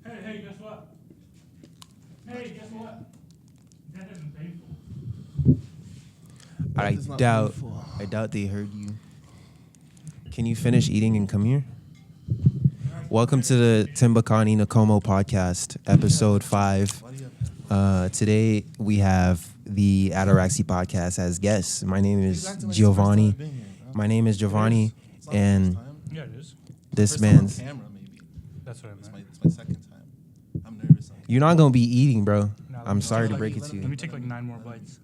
Hey, guess what? Hey, guess what? That isn't painful. I doubt they heard you. Can you finish eating and come here? Welcome to the Thembekani Nakomo podcast, episode 5. Today we have the Ataraxy podcast as guests. My name is Giovanni. And Yeah, it is. this man's. Camera, maybe. That's what I meant. It's my second time. I'm nervous. You're not gonna be eating, bro. Nah, I'm sorry to break it to Let you. me take like 9 more bites.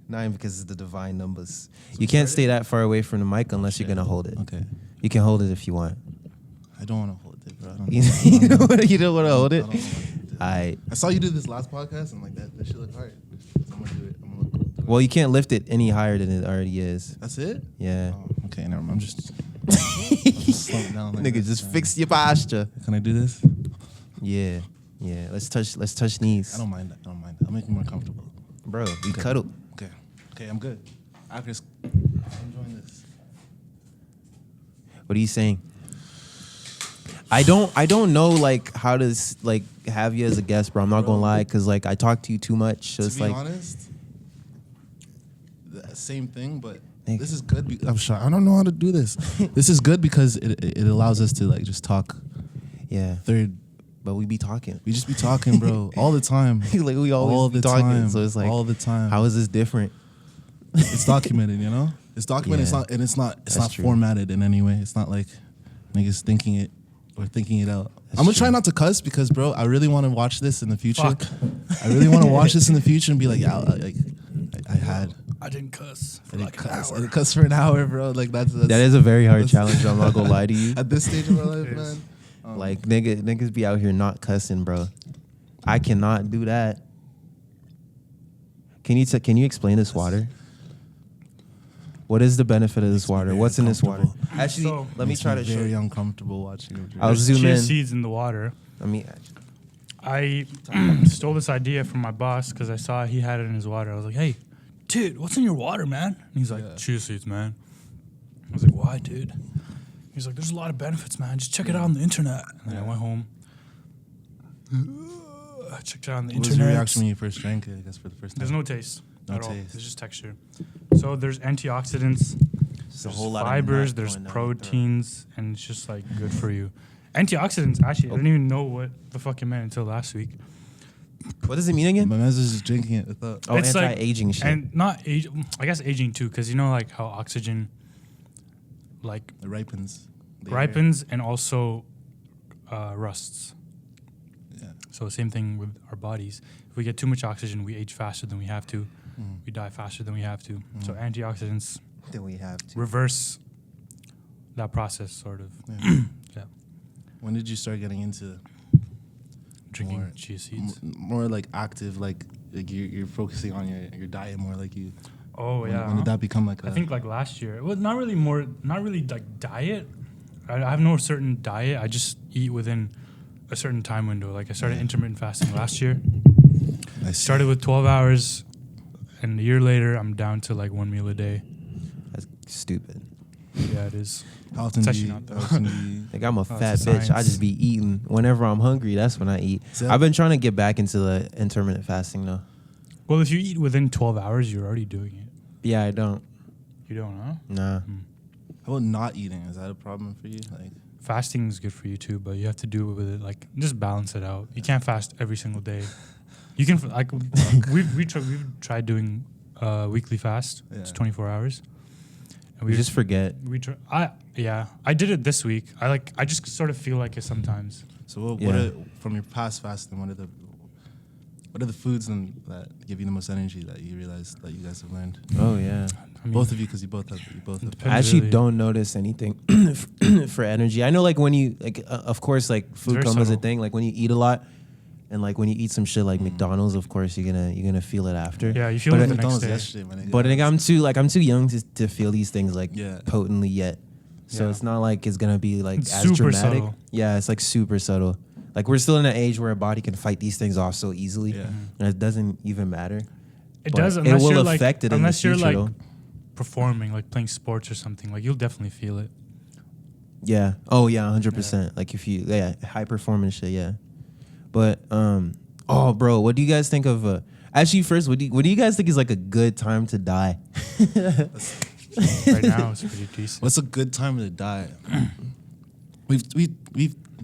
9 because it's the divine numbers. You can't stay that far away from the mic unless you're gonna hold it. Okay. You can hold it if you want. I don't want to hold it, bro. You don't want to hold it? I saw you do this last podcast and like that shit looked hard. I'm gonna do it. Well, you can't lift it any higher than it already is. That's it? Yeah. Oh, okay, never mind. I'm just slow it down. Like Nigga, just fix your posture. Can I do this? Yeah. Let's touch knees. I don't mind that. I'll make you more comfortable. Bro, we cuddle. Okay, I'm good. I'm enjoying this. What are you saying? I don't know like how to like have you as a guest, bro. I'm not gonna lie, cause like I talk to you too much. So To it's be like honest, the same thing, but Nigga. this is good. I'm sure I don't know how to do this. This is good because it allows us to like just talk. yeah. Third, But we be talking. we just be talking, bro, all the time. Like we always all be the talking. time. So it's like all the time. how is this different? It's documented, you know. It's documented. Yeah. It's not That's true. formatted in any way. It's not like niggas thinking it or thinking it out. That's I'm gonna try true. not to cuss because, bro, I really want to watch this in the future. Fuck. I really want to watch this in the future and be like, yeah, I didn't cuss for I like didn't an cuss. I hour. didn't cuss for an hour, bro. Like that's That is a very hard that's- challenge. I'm not gonna lie to you. at this stage of my life, It is. man. Like niggas be out here not cussing, bro. I cannot do that. Can you explain this water? What is the benefit of this water? very What's in this water? uncomfortable. Actually, So- let me Makes try to show very you. uncomfortable watching. you drink. I'll There's zoom chia in. seeds in the water. I mean, I stole this idea from my boss because I saw he had it in his water. I was like, hey, dude, what's in your water, man? And he's like, Yeah. chia seeds, man. I was like, why, dude? He's like, there's a lot of benefits, man. Just check it out on the internet. And then I went home. I checked it out on the What was your internet. reaction when you first drank it? I guess for the first time. There's no taste No at all. taste. There's just texture. So there's antioxidants, just a there's whole lot fibers, of nut there's going down. proteins, and it's just like good for you. Antioxidants, actually, I didn't even know what the fuck it meant until last week. What does it mean again? My man's just drinking it without. Oh, It's like- anti-aging shit. And not age, I guess aging too, because you know like how oxygen like It ripens. the air. ripens and also rusts. Yeah. So same thing with our bodies. If we get too much oxygen, we age faster than we have to. Mm. We die faster than we have to. So antioxidants Then we have to. reverse that process, sort of. Yeah. Yeah. When did you start getting into Drinking More- chia seeds. more like active, like you're focusing on your diet more, like you? Oh when, yeah. When did that become like? I think like last year. Well, not really like diet. I have no certain diet. I just eat within a certain time window. Like I started intermittent fasting last year. I Started with 12 hours, and a year later, I'm down to like 1 meal a day. That's stupid. Yeah, it is. How often It's do actually you? not that. How often do you? Like I'm a it's fat a bitch. I science. just be eating whenever I'm hungry. That's when I eat. So- I've been trying to get back into the intermittent fasting though. Well, if you eat within 12 hours, you're already doing it. Yeah, I don't. You don't, huh? Nah. How about not eating? Is that a problem for you? Like, Fasting is good for you too, but you have to do it with it. Like, just balance it out. You can't fast every single day. You can, like, we've tried doing weekly fast. It's Yeah. 24 hours. And We just forget. I did it this week. I just sort of feel like it sometimes. so what? Yeah. What are, from your past fasting, what are the foods that give you the most energy that you realize that you guys have learned? Oh yeah. I mean, Both of you, because you both have. I Depends actually really. don't notice anything for energy. I know like when you like, of course, like food very comes as a subtle. thing. Like when you eat a lot, and like when you eat some shit like McDonald's, of course you're gonna feel it after. Yeah, you feel But it it- the next McDonald's day. yesterday, my nigga. But like, I'm too young to feel these things like Yeah. potently yet. So Yeah. it's not like it's gonna be like It's as super dramatic. subtle. Yeah, it's like super subtle. Like we're still in an age where our body can fight these things off so easily, Yeah. and it doesn't even matter. It But does, it unless will you're like, affect it in the unless you're future, like though. performing, like playing sports or something. Like you'll definitely feel it. Yeah. Oh yeah, 100%. Like if you high performance shit. Yeah. But oh bro, what do you guys think of? Actually, first, what do you guys think is like a good time to die? Right now, it's pretty decent. What's a good time to die? We've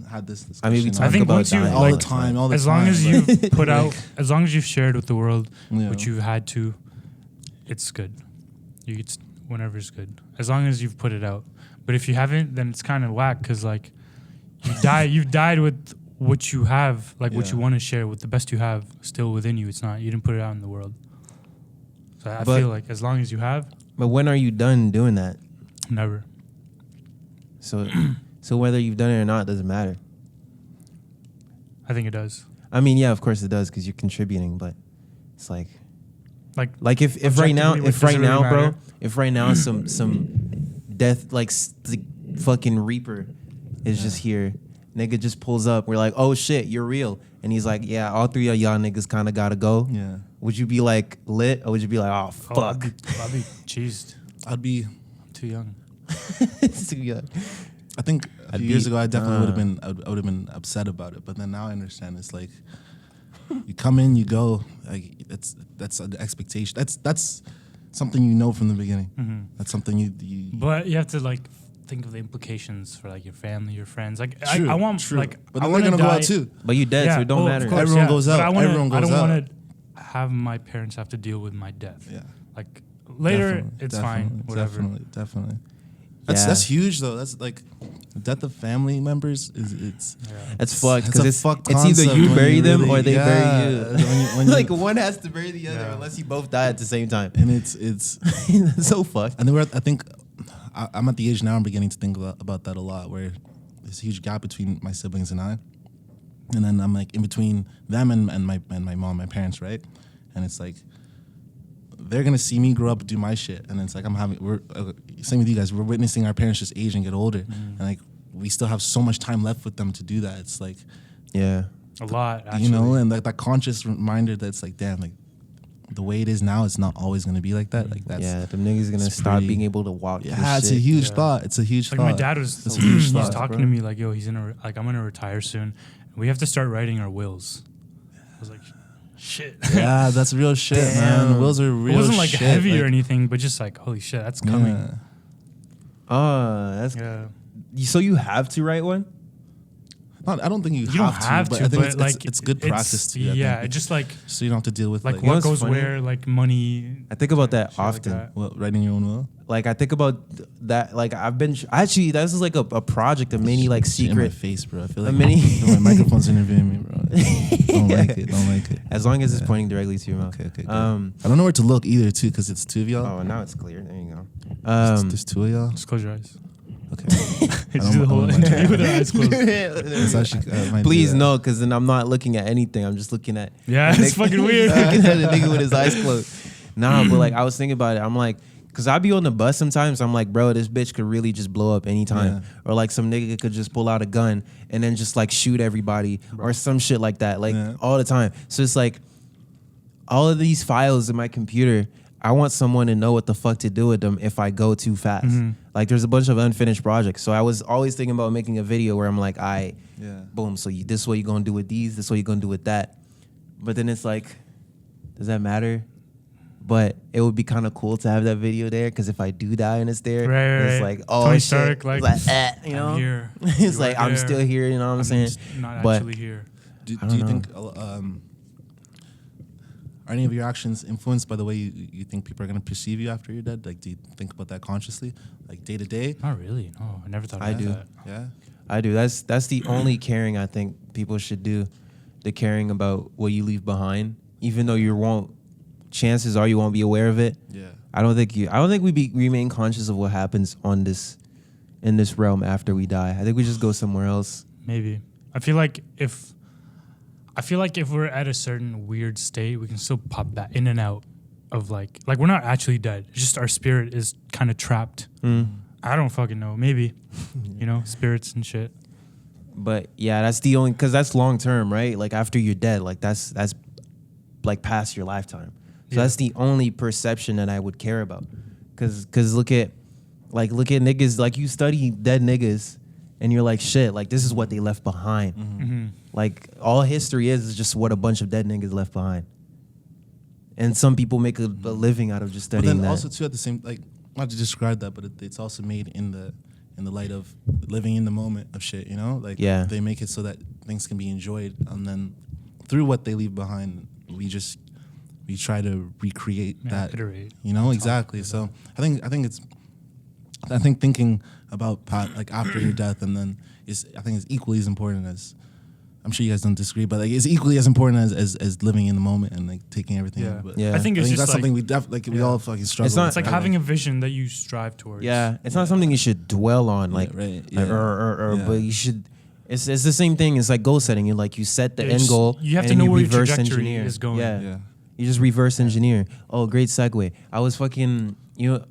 had this discussion. I mean, we I talk think about once you dying all like, the time, all the as time. long as like- you've put out, like, as long as you've shared with the world Yeah. what you've had to, it's good. It's whenever's good, as long as you've put it out. But if you haven't, then it's kind of whack because like you've died with what you have, like what Yeah. you want to share with the best you have still within you. It's not, you didn't put it out in the world. So I But- feel like as long as you have, But when are you done doing that? never. So whether you've done it or not doesn't matter. I think it does. I mean, yeah, of course it does because you're contributing, but it's like Like if right now, objectively, does it really bro, matter? if right now some death like the fucking Reaper is just here, nigga just pulls up. We're like, oh shit, you're real, and he's like, yeah, all three of y'all niggas kind of gotta go. Yeah. Would you be like lit or would you be like, oh fuck? I'd be cheesed. I'd be. I'm too young. I think a I'd few years be- ago I definitely would have been. I would have been upset about it. But then now I understand. It's like you come in, you go. Like that's the expectation. That's something you know from the beginning. Mm-hmm. That's something you But you have to like think of the implications for like your family, your friends. Like True, I want true. like But I then want they're to gonna go die. out too. But you dead, so it don't of matter. course, Everyone goes But out. I wanna, Everyone I goes don't out. want to have my parents have to deal with my death. Yeah. Like later, Definitely, it's definitely, fine. Whatever. Definitely. Yeah. That's huge though. That's like the death of family members it's Yeah. That's fucked It's because a it's fucked either concept you when bury you them really- or they yeah, bury you. when you- Like one has to bury the other Yeah. unless you both die at the same time. and it's That's so fucked. and then I think I'm at the age now I'm beginning to think about that a lot where there's a huge gap between my siblings and I. And then I'm like in between them and my mom, my parents, right? And it's like they're gonna see me grow up, do my shit, and it's like we're same with you guys. We're witnessing our parents just age and get older, and like we still have so much time left with them to do that. It's like Yeah. A lot, actually. you know, and like that conscious reminder that it's like, damn, like the way it is now, it's not always gonna be like that. Like that's Yeah, them niggas gonna it's stop pretty- being able to walk. yeah, it's shit. a huge Yeah. thought. It's a huge Like thought. my dad was, It's a huge he's thought, talking bro. to me like, yo, I'm gonna retire soon. We have to start writing our wills. I was like, shit. Yeah, that's real shit, Damn. man. Wills are real. It wasn't like shit. heavy or like, anything, but just like, holy shit, that's coming. yeah. Oh, that's Yeah. so you have to write one. I don't think you You don't have but to, I think but like it's good practice to. I Yeah, think. it's just like So you don't have to deal with like like, You know what what's goes funny? where, like money. I think about that shit like often. that. what, writing your own will. Like I think about that. Like I've been actually this is like a project, a mini like Shit in my secret. face, bro. I feel A like mini- my microphone's interviewing me, bro. Don't like it. Don't like it. As long as it's Yeah. pointing directly to your mouth. Okay. Good. I I don't know where to look either, too, because it's two of y'all. Oh, now it's clear. There you go. There's two of y'all. Just close your eyes. Okay. Just do the whole interview with our eyes closed. It's actually, might do Please that. no, because then I'm not looking at anything. I'm just looking at. Yeah, the it's nigga- fucking weird. looking at the nigga with his eyes closed. Nah, but like I was thinking about it. I'm like, cause I be on the bus sometimes. I'm like, bro, this bitch could really just blow up anytime, or like some nigga could just pull out a gun and then just like shoot everybody or some shit like that, like Yeah. all the time. So it's like all of these files in my computer. I want someone to know what the fuck to do with them if I go too fast. Like there's a bunch of unfinished projects. So I was always thinking about making a video where I'm like, Yeah. boom. So this is what you're gonna do with these. This is what you're gonna do with that. But then it's like, does that matter? But it would be kind of cool to have that video there because if I do die and it's there, Right, it's right. like, oh Tony shit, Stark, like, it's like you know, I'm here. it's You like are I'm there. still here. You know what I'm saying? just not But- actually here. Do I you don't think are any of your actions influenced by the way you think people are going to perceive you after you're dead? Like, do you think about that consciously, like day to day? Not really. No, I never thought I about do. that. Yeah. I do. That's the only caring I think people should do. The caring about what you leave behind, even though you won't. Chances are you won't be aware of it. Yeah. I don't think we remain conscious of what happens in this realm after we die. I think we just go somewhere else. Maybe. I feel like if we're at a certain weird state, we can still pop back in and out of like we're not actually dead. It's just our spirit is kind of trapped. I don't fucking know. Maybe, spirits and shit. But yeah, that's the only because that's long term, right? Like after you're dead, like that's like past your lifetime. So Yeah. that's the only perception that I would care about. Cause look at niggas, like you study dead niggas and you're like, shit, like this is what they left behind. Like all history is just what a bunch of dead niggas left behind. And some people make a living out of just studying but then that. also too at the same, like, not to describe that, but it's also made in the light of living in the moment of shit, you know? Like, they make it so that things can be enjoyed, and then through what they leave behind, we try to recreate that, iterate, you know? Exactly. So I think thinking about like after your death, and then I think it's equally as important as, I'm sure you guys don't disagree, but like it's equally as important as living in the moment and like taking everything in. But I think it's just that's like, something we all fucking struggle with. It's like having a vision that you strive towards. Yeah, it's not something you should dwell on, like, but you should. It's the same thing. It's like goal setting. You set the end goal. You have to know where your trajectory is going. Yeah. You just reverse engineer. Oh, great segue. I was fucking.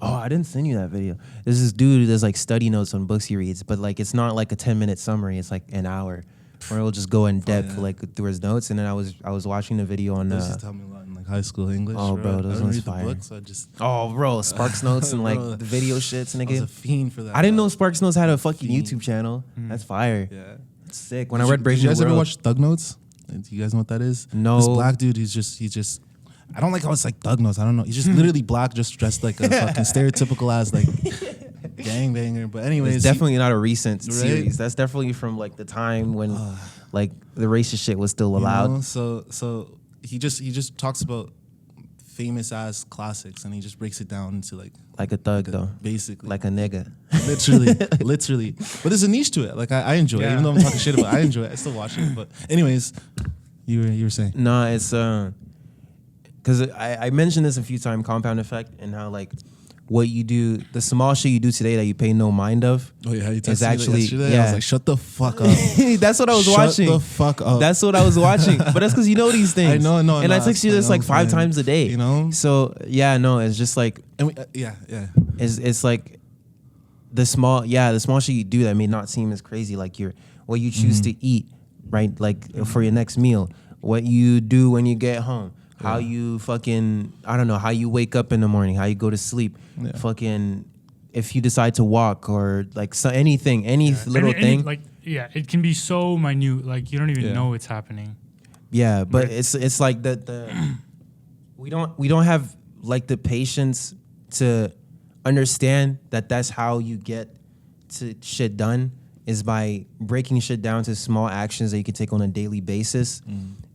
I didn't send you that video. There's this dude who does like study notes on books he reads, but like it's not like a 10-minute summary. It's like an hour. Where he'll just go in depth like through his notes, and then I was watching the video on. This used to tell me a lot in like high school English. Oh, bro, those ones fire. Books, so Sparks Notes and like the video shits, and I was a fiend for that. I didn't know Sparks Notes had a fucking YouTube channel. That's fire. Yeah, it's sick. When I read Breaking Did you guys the ever World, watch Thug Notes? Do you guys know what that is? No. This black dude, he's just. I don't like how it's like Thug Notes. I don't know. He's just literally black, just dressed like a fucking stereotypical ass like gangbanger. But anyways, it's definitely not a recent series. That's definitely from like the time when like the racist shit was still allowed. You know? So he just talks about famous ass classics, and he just breaks it down into like a thug though, basically like a nigga. literally. But there's a niche to it. Like I enjoy it, even though I'm talking shit about it. I enjoy it. I still watch it. But anyways, you were saying? No, it's because I mentioned this a few times, compound effect, and how like what you do, the small shit you do today that you pay no mind of. Oh yeah, you is actually yesterday? I was like, shut the fuck up. That's what I was watching. Shut the fuck up. That's what I was watching. But that's because you know these things. I know. And I text you this like 5 times a day. You know. So yeah, no, it's just like. And It's like the small shit you do that may not seem as crazy, like what you choose to eat, right? Like for your next meal, what you do when you get home. How you fucking, I don't know, how you wake up in the morning, how you go to sleep, fucking, if you decide to walk or like anything, little thing. Like, it can be so minute, like you don't even know it's happening. Yeah, but it's like the we don't have like the patience to understand that that's how you get to shit done, is by breaking shit down to small actions that you can take on a daily basis.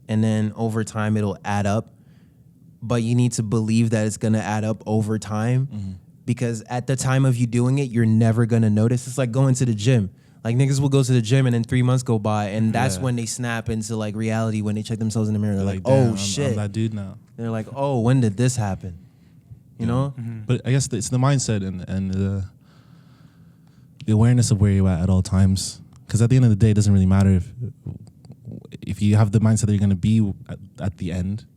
And then over time it'll add up. But you need to believe that it's gonna add up over time, because at the time of you doing it, you're never gonna notice. It's like going to the gym. Like niggas will go to the gym and then 3 months go by, and that's when they snap into like reality when they check themselves in the mirror. They're like, oh shit, I'm that dude now. They're like, oh, when did this happen? You know? But I guess it's the mindset and the awareness of where you're at all times. Because at the end of the day, it doesn't really matter if you have the mindset that you're gonna be at the end.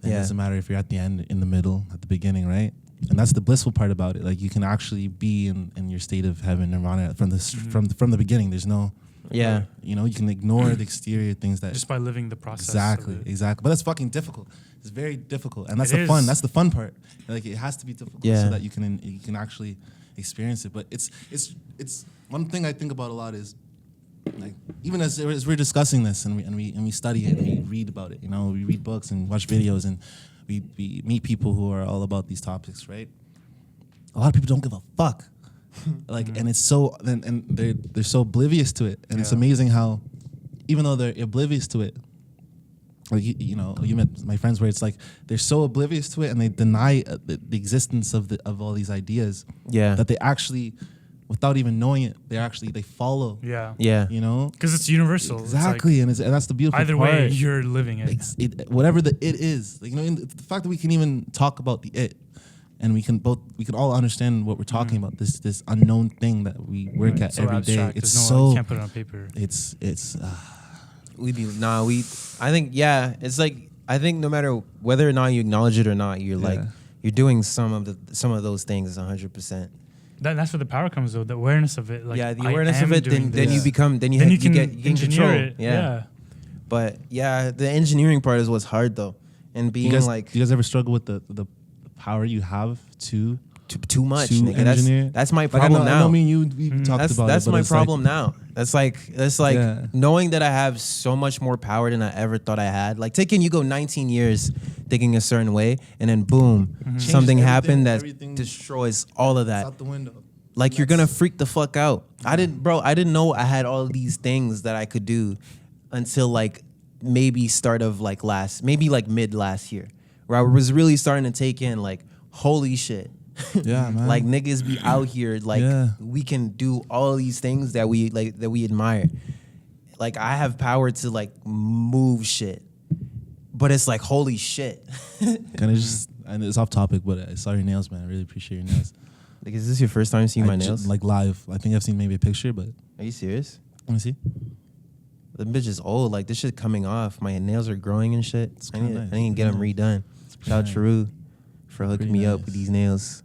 It doesn't matter if you're at the end, in the middle, at the beginning, right? And that's the blissful part about it. Like you can actually be in your state of heaven, nirvana from the beginning. There's no, you know, you can ignore the exterior things that just by living the process. Exactly. But that's fucking difficult. It's very difficult, and that's the fun. That's the fun part. Like it has to be difficult so that you can actually experience it. But it's one thing I think about a lot is, like, even as we're discussing this and we study it and we read about it, you know, we read books and watch videos and we meet people who are all about these topics, right? A lot of people don't give a fuck, like, and it's so and they're so oblivious to it, and it's amazing how, even though they're oblivious to it, like you met my friends where it's like they're so oblivious to it and they deny the existence of all these ideas, that they actually, without even knowing it, they follow. You know? Because it's universal. Exactly, it's like, and that's the beautiful either part. Either way, you're living it. Whatever the it is. Like, you know, the fact that we can even talk about the it, and we can all understand what we're talking about, this unknown thing that we work at so every abstract. day. It's you can't put it on paper. It's like, I think no matter whether or not you acknowledge it or not, you're like, you're doing some of those things 100%. That's where the power comes, though. The awareness of it. Like, the awareness of it. Then you become. Then you can get control. It. Yeah. But the engineering part is what's hard though, and being do you like. Do you guys ever struggle with the power you have to too much. Too Nigga. engineer. That's my Like, problem now. I know me and you we talked about That's it. But my it's problem now. That's like Yeah. knowing that I have so much more power than I ever thought I had. Like taking you go 19 years thinking a certain way, and then boom, something happened that everything destroys all of It's that. out the window. Like you're gonna freak the fuck out. I didn't know I had all of these things that I could do until like maybe start of like mid last year, where I was really starting to take in like, holy shit. Yeah, man. Like niggas be out here like we can do all these things that we admire. Like I have power to like move shit, but it's like holy shit. Kind of just, and it's off topic, but I saw your nails, man. I really appreciate your nails. Like, is this your first time seeing my nails? Like live. I think I've seen maybe a picture, but Are you serious? let me see. The bitch is old. Like this shit coming off. My nails are growing and shit. I need, nice. I need to get them redone. Shout out nice. Charu for hooking Pretty me up nice. with these nails.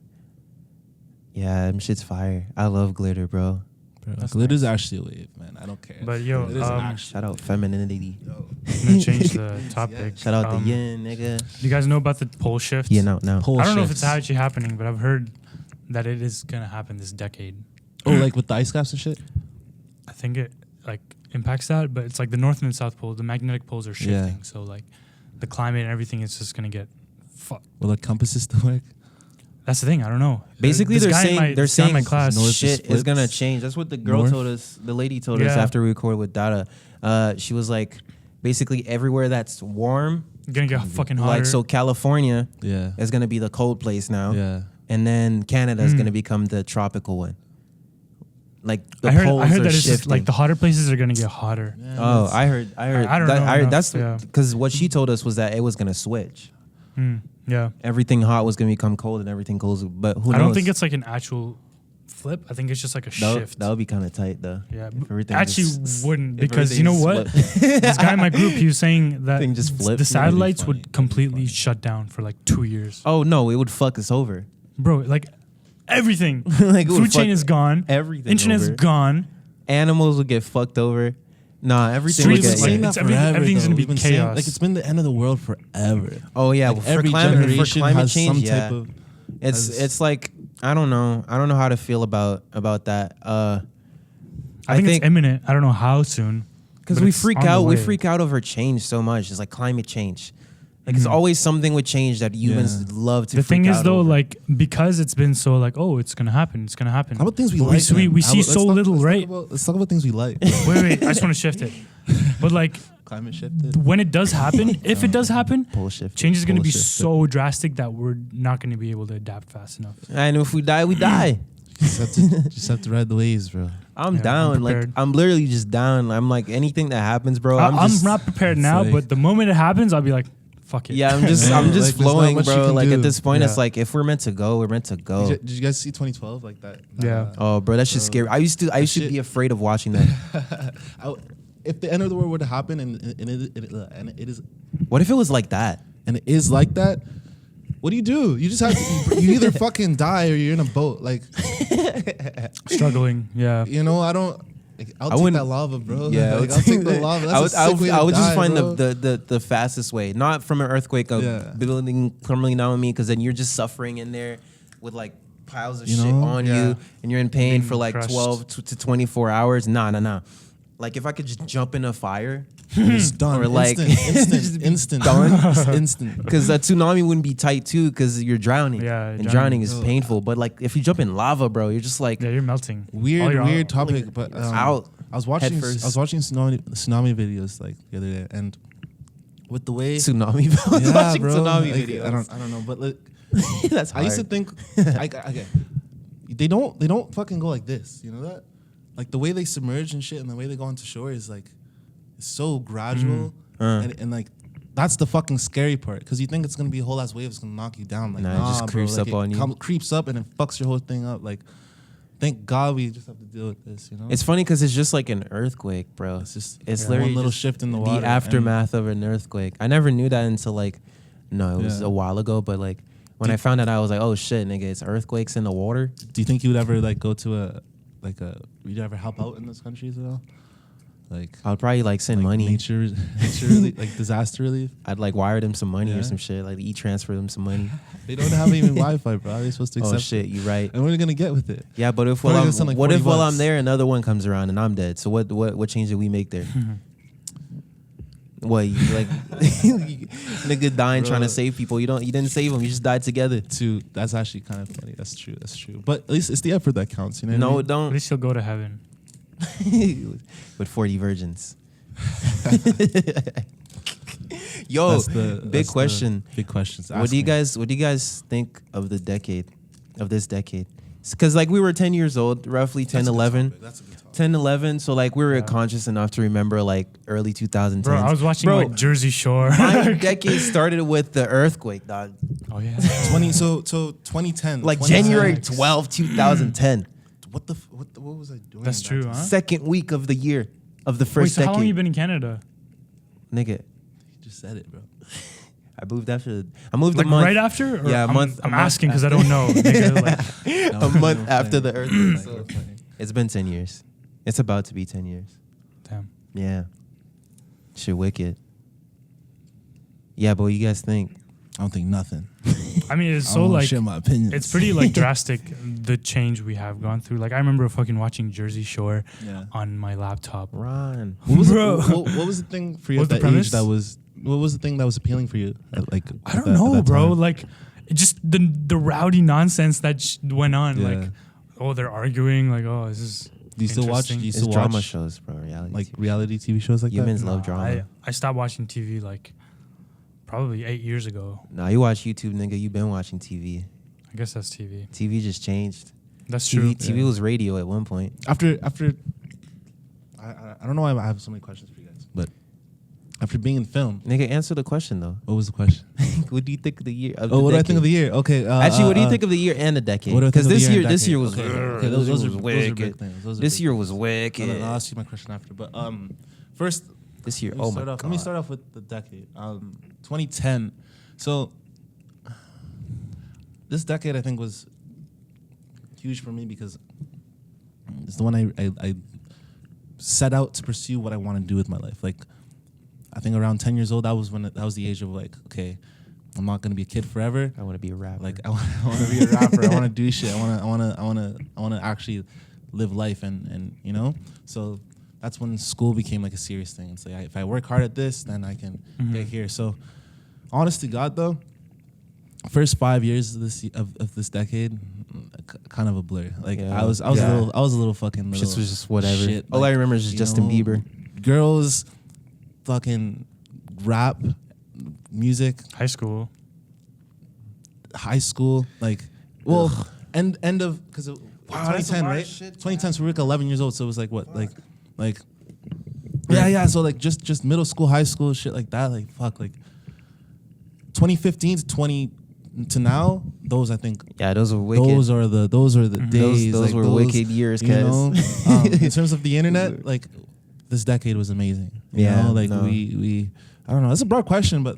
Yeah, them shit's fire. I love glitter, bro. Bro, That's glitter's nice. actually a wave, man. I don't care. But yo, It is Shout out femininity. I'm gonna change the topic. Shout out the yin, nigga. Do you guys know about the pole shift? Yeah, no. Pole I don't know if shifts. it's actually happening, but I've heard that it is gonna happen this decade. Oh, like with the ice caps and shit. I think it like impacts that, but it's like the north and the south pole. The magnetic poles are shifting, Yeah. so like the climate and everything is just gonna get fucked. Will like compasses still work? That's the thing. I don't know. Basically, This they're guy in saying my- they're this guy in saying my class. North shit is splits. gonna change. That's what the girl North? told us. The lady told us Yeah. after we recorded with Dada. She was like, basically everywhere that's warm, Gonna get fucking hotter. like so California Yeah. is gonna be the cold place now, Yeah. and then Canada is gonna become the tropical one. Like the I poles heard are that it's shifting. just like the hotter places are gonna get hotter. Oh, I heard. I don't that, know enough, that's yeah. because what she told us was that it was gonna switch. Yeah. Everything hot was gonna become cold, and everything cold. But who knows? I don't think it's like an actual flip. I think it's just like a shift. That would be kind of tight, though. Yeah, If everything actually just- wouldn't, if because you know what? everything This guy in my group, he was saying that Thing just flipped. the That'd be satellites funny. would completely shut down for like 2 years. Oh no, it would fuck us over. Bro, like everything. Like, it would Food chain fuck is gone. everything Internet is over. gone. Animals would get fucked over. Nah, everything Streets, would like, get. saying that it's everything- forever, everything's though. gonna be We've been saying- chaos. Like it's been the end of the world forever. Oh yeah, Like for every climate generation has change, some yeah. type of. It's like I don't know how to feel about that. I think it's imminent. I don't know how soon. Because but we it's freak on the out. We way. freak out over change so much. It's like climate change. Like it's always something with change that humans love to. The freak thing is out though, over. like because it's been so like, oh, it's gonna happen. It's gonna happen. How about things we But like? We man? see so little, right? Let's talk about things we like. Wait. I just want to shift it. But like Climate shifted. when it does happen, if it does happen, Pole shift. change is going to be Pole shifted. so drastic that we're not going to be able to adapt fast enough. And if we die, we die. Just have to ride the waves, bro. I'm Yeah, down. I'm Like prepared. I'm literally just down. I'm like anything that happens, bro. I'm just, not prepared it's now, like- but the moment it happens, I'll be like, fuck it. Yeah, I'm just Yeah, I'm just like, there's not flowing, much you bro. can Like do. at this point, it's Yeah. like if we're meant to go, we're meant to go. Did you guys see 2012 like that? Yeah. Oh, bro, that shit's scary. I used to shit- be afraid of watching that. If the end of the world were to happen and it What if it was like that? like that, what do? You just have to. You either fucking die or you're in a boat. Like Struggling. Yeah. you know, I don't. Like, I'll take wouldn't- that lava, bro. Yeah, like, I'll take the lava. That's I would just find bro. the fastest way, not from an earthquake, a Yeah. building crumbling down on me, because then you're just suffering in there with like piles of You shit know? on Yeah. you, and you're in pain Being for like crushed. 12 to 24 hours. Nah. Like if I could just jump in a fire, It's done. Or like- instant, done. Just instant. because a tsunami wouldn't be tight too, because you're drowning. Yeah, and drowning. drowning is Oh. painful. But like if you jump in lava, bro, you're just like Yeah, you're melting. All Weird your- topic, but out. I was watching first. tsunami videos like the other day, and with the way tsunami. I was watching tsunami like, videos. I don't know, but like, That's I used to hard. think, okay, they don't fucking go like this, you know that? Like the way they submerge and shit, and the way they go onto shore is like, it's so gradual, and like, that's the fucking scary part, because you think it's gonna be a whole ass wave, it's gonna knock you down, like Nah, it just bro, creeps like, up on you. creeps up and it fucks your whole thing up. Like, thank God we just have to deal with this, you know? It's funny because it's just like an earthquake, bro. It's literally one little just shift in the water. The aftermath of an earthquake. I never knew that until like, no, it was Yeah. a while ago. But like when I found out, I was like, oh shit, nigga, it's earthquakes in the water. Do you think you would ever like go to would you ever help out in those countries at all? Like I'd probably like send money. nature relief, like disaster relief. I'd like wire them some money Yeah. or some shit. Like e-transfer them some money. They don't have even Wi-Fi, bro. How are they supposed to accept Oh shit, you right. And what are they gonna get with it? Yeah, but if Probably while gonna I'm, send, like, what if 40 while bucks. I'm there another one comes around and I'm dead? So what change did we make there? What you like nigga dying trying to save people? You didn't save them. You just died together. That's actually kind of funny. That's true. But at least it's the effort that counts. You know? No, what it At don't. least you'll go to heaven. With 40 virgins. Yo, That's the big question. Big questions. What do you guys think of this decade? Because like we were 10 years old, roughly 10, 11. That's a good topic. 10, 11. So like we were conscious enough to remember like early 2010s. Bro, I was watching like Jersey Shore. My decade started with the earthquake, dog. Oh yeah. 2010. Like 2010. January 12, 2010. What was I doing? That's back true, then? huh? Second week of the year of the Wait, first so how long decade. you been in Canada? Nigga, You just said it, bro. I moved after. I moved Like a month. right after? Or Yeah, a I'm, month- I'm a month asking because I don't know. Nigga, like, No, a month we're after playing. the earthquake. We're So playing. it's been 10 years. It's about to be 10 years. damn. Yeah. Shit, wicked. Yeah, but what you guys think? I don't think nothing. I mean, it's I so don't like share my opinions. it's pretty like drastic the change we have gone through. Like I remember fucking watching Jersey Shore Yeah. on my laptop. Ron. What was, Bro. what was the thing for you What at was the that premise? age that was? What was the thing that was appealing for you? Like I don't know, bro. Like it just the rowdy nonsense that went on. Yeah. Like, oh, they're arguing. Like, oh, this is. Do you still watch? Do interesting. you It's still drama watch shows, bro. Reality. like TV. reality TV shows like Humans that? love Nah, drama. I stopped watching TV like probably 8 years ago. Nah, you watch YouTube, nigga. You been watching TV. I guess that's TV. TV just changed. That's true. TV was radio at one point. After I don't know why I have so many questions for you guys, but after being in film, Nigga, answer the question though. what was the question? What do you think of the year? Of Oh, the what do I think decade? of the year? Okay. Actually, what do you think of the year and the decade? What do I think Because of the this year year, and this year decade? was Okay, those those are was big wicked. things. Those are This big year things. was wicked. I'll ask you my question after, but first This year, let me oh my start god. off- Let me start off with the decade. 2010. So this decade I think was huge for me because it's the one I set out to pursue what I want to do with my life. Like I think around 10 years old, that was the age of like, okay, I'm not gonna be a kid forever. I want to be a rapper. Like I want to be a rapper. I want to do shit. I want to actually live life and you know. So that's when school became like a serious thing. It's like if I work hard at this, then I can get here. So honest to God though, first 5 years of this decade, kind of a blur. Like Yeah. I was a little fucking little Shit was just whatever. shit. All I Like, remember is just you Justin know, Bieber. girls, fucking rap, music, High school. high school, like, well, end of because 2010, right? 2010, so we were like 11 years old, so it was like what, like, yeah. So like just middle school, high school, shit like that. Like fuck, like 2015 to now, those I think. Yeah, those were wicked. Those are the days. Those like, were wicked years, you know? cuz. In terms of the internet, like this decade was amazing. You Yeah, know? Like no. we I don't know. It's a broad question, but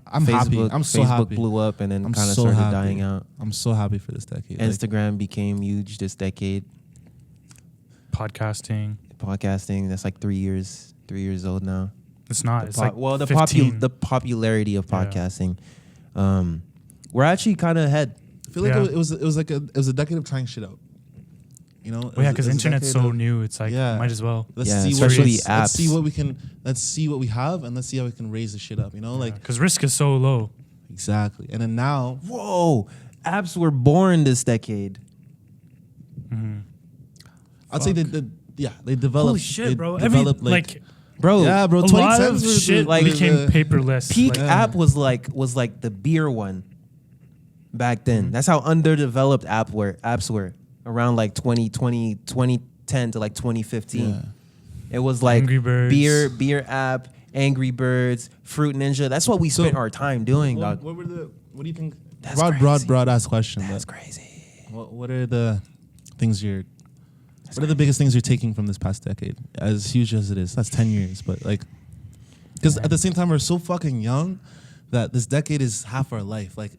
I'm happy. I'm so Facebook happy. blew up and then I'm kind of so started happy. dying out. I'm so happy for this decade. Like, Instagram became huge this decade. Podcasting. Podcasting, that's like 3 years old now. It's not. It's like the 15. the popularity of Yeah. podcasting. We're actually kind of ahead. I feel like Yeah. it was a decade of trying shit out. You know? It Well, yeah, was- because it was a internet's decade so of, new. It's like Yeah. might as well. Let's Yeah, see especially let's see apps. what we can. Let's see what we have, and let's see how we can raise the shit up. You know, like Because risk is so low. exactly. And then now, Whoa, apps were born this decade. I'd say they developed. Holy shit, they bro! developed, Like Bro, yeah, bro. a lot 2010s of was shit like became paperless. peak Like, app was like the beer one back then. That's how underdeveloped apps were around like 2010 to like 2015. Yeah. It was like Angry Birds. beer app, Angry Birds, Fruit Ninja. That's what we spent our time doing, dog. What do you think? That's broad crazy. ass question. That's But crazy. what are the things what are the biggest things you're taking from this past decade? As huge as it is, that's 10 years. But like, because at the same time we're so fucking young that this decade is half our life. Like,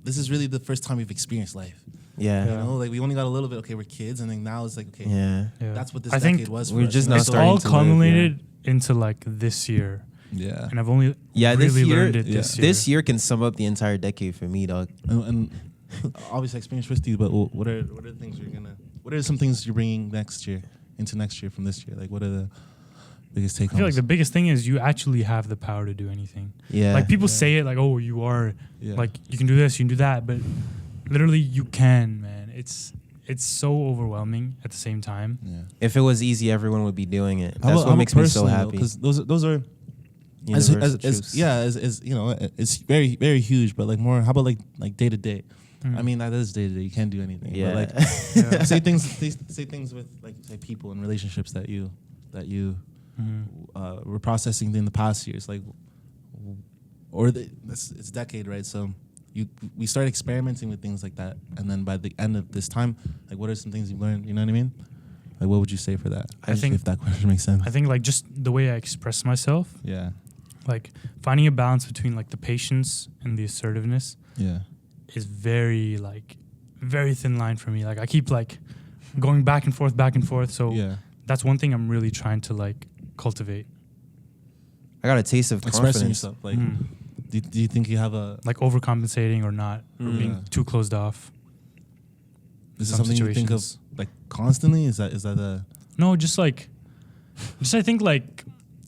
this is really the first time we've experienced life. Yeah. You know, like we only got a little bit. Okay, we're kids, and then now it's like, okay, Yeah. that's what this I decade think was. we're for us, just you know? now It's starting all to live, culminated into like this year, Yeah. and I've only This really year, learned it this year. This year can sum up the entire decade for me, dog. And obviously experience with you, but what are the things you're gonna? What are some things you're bringing into next year from this year? Like, what are the biggest take I feel homes? like the biggest thing is you actually have the power to do anything. Yeah. Like people say it like, oh, you are Yeah. like you can do this, you can do that, but literally you can, man. It's so overwhelming at the same time. Yeah. If it was easy, everyone would be doing it. How That's about what makes me so personally, happy. because those are Universal truths. as you know, it's very very huge. But like more, how about like day to day? I mean, that is day to day. You can't do anything. Yeah. But like, say things with like say people and relationships that you were processing in the past years, like, or it's decade, right? So we start experimenting with things like that, and then by the end of this time, like, what are some things you've learned? You know what I mean? Like, what would you say for that? I think- if that question makes sense. I think like just the way I express myself, Yeah. like finding a balance between like the patience and the assertiveness Yeah. is very thin line for me. Like I keep like going back and forth. So Yeah. that's one thing I'm really trying to like cultivate. I got a taste of Expressing confidence. yourself. Like, do you think you have a? Like overcompensating or not, or being Yeah. too closed off. Is it some something you think of situations. like constantly? Is that a? No, just I think like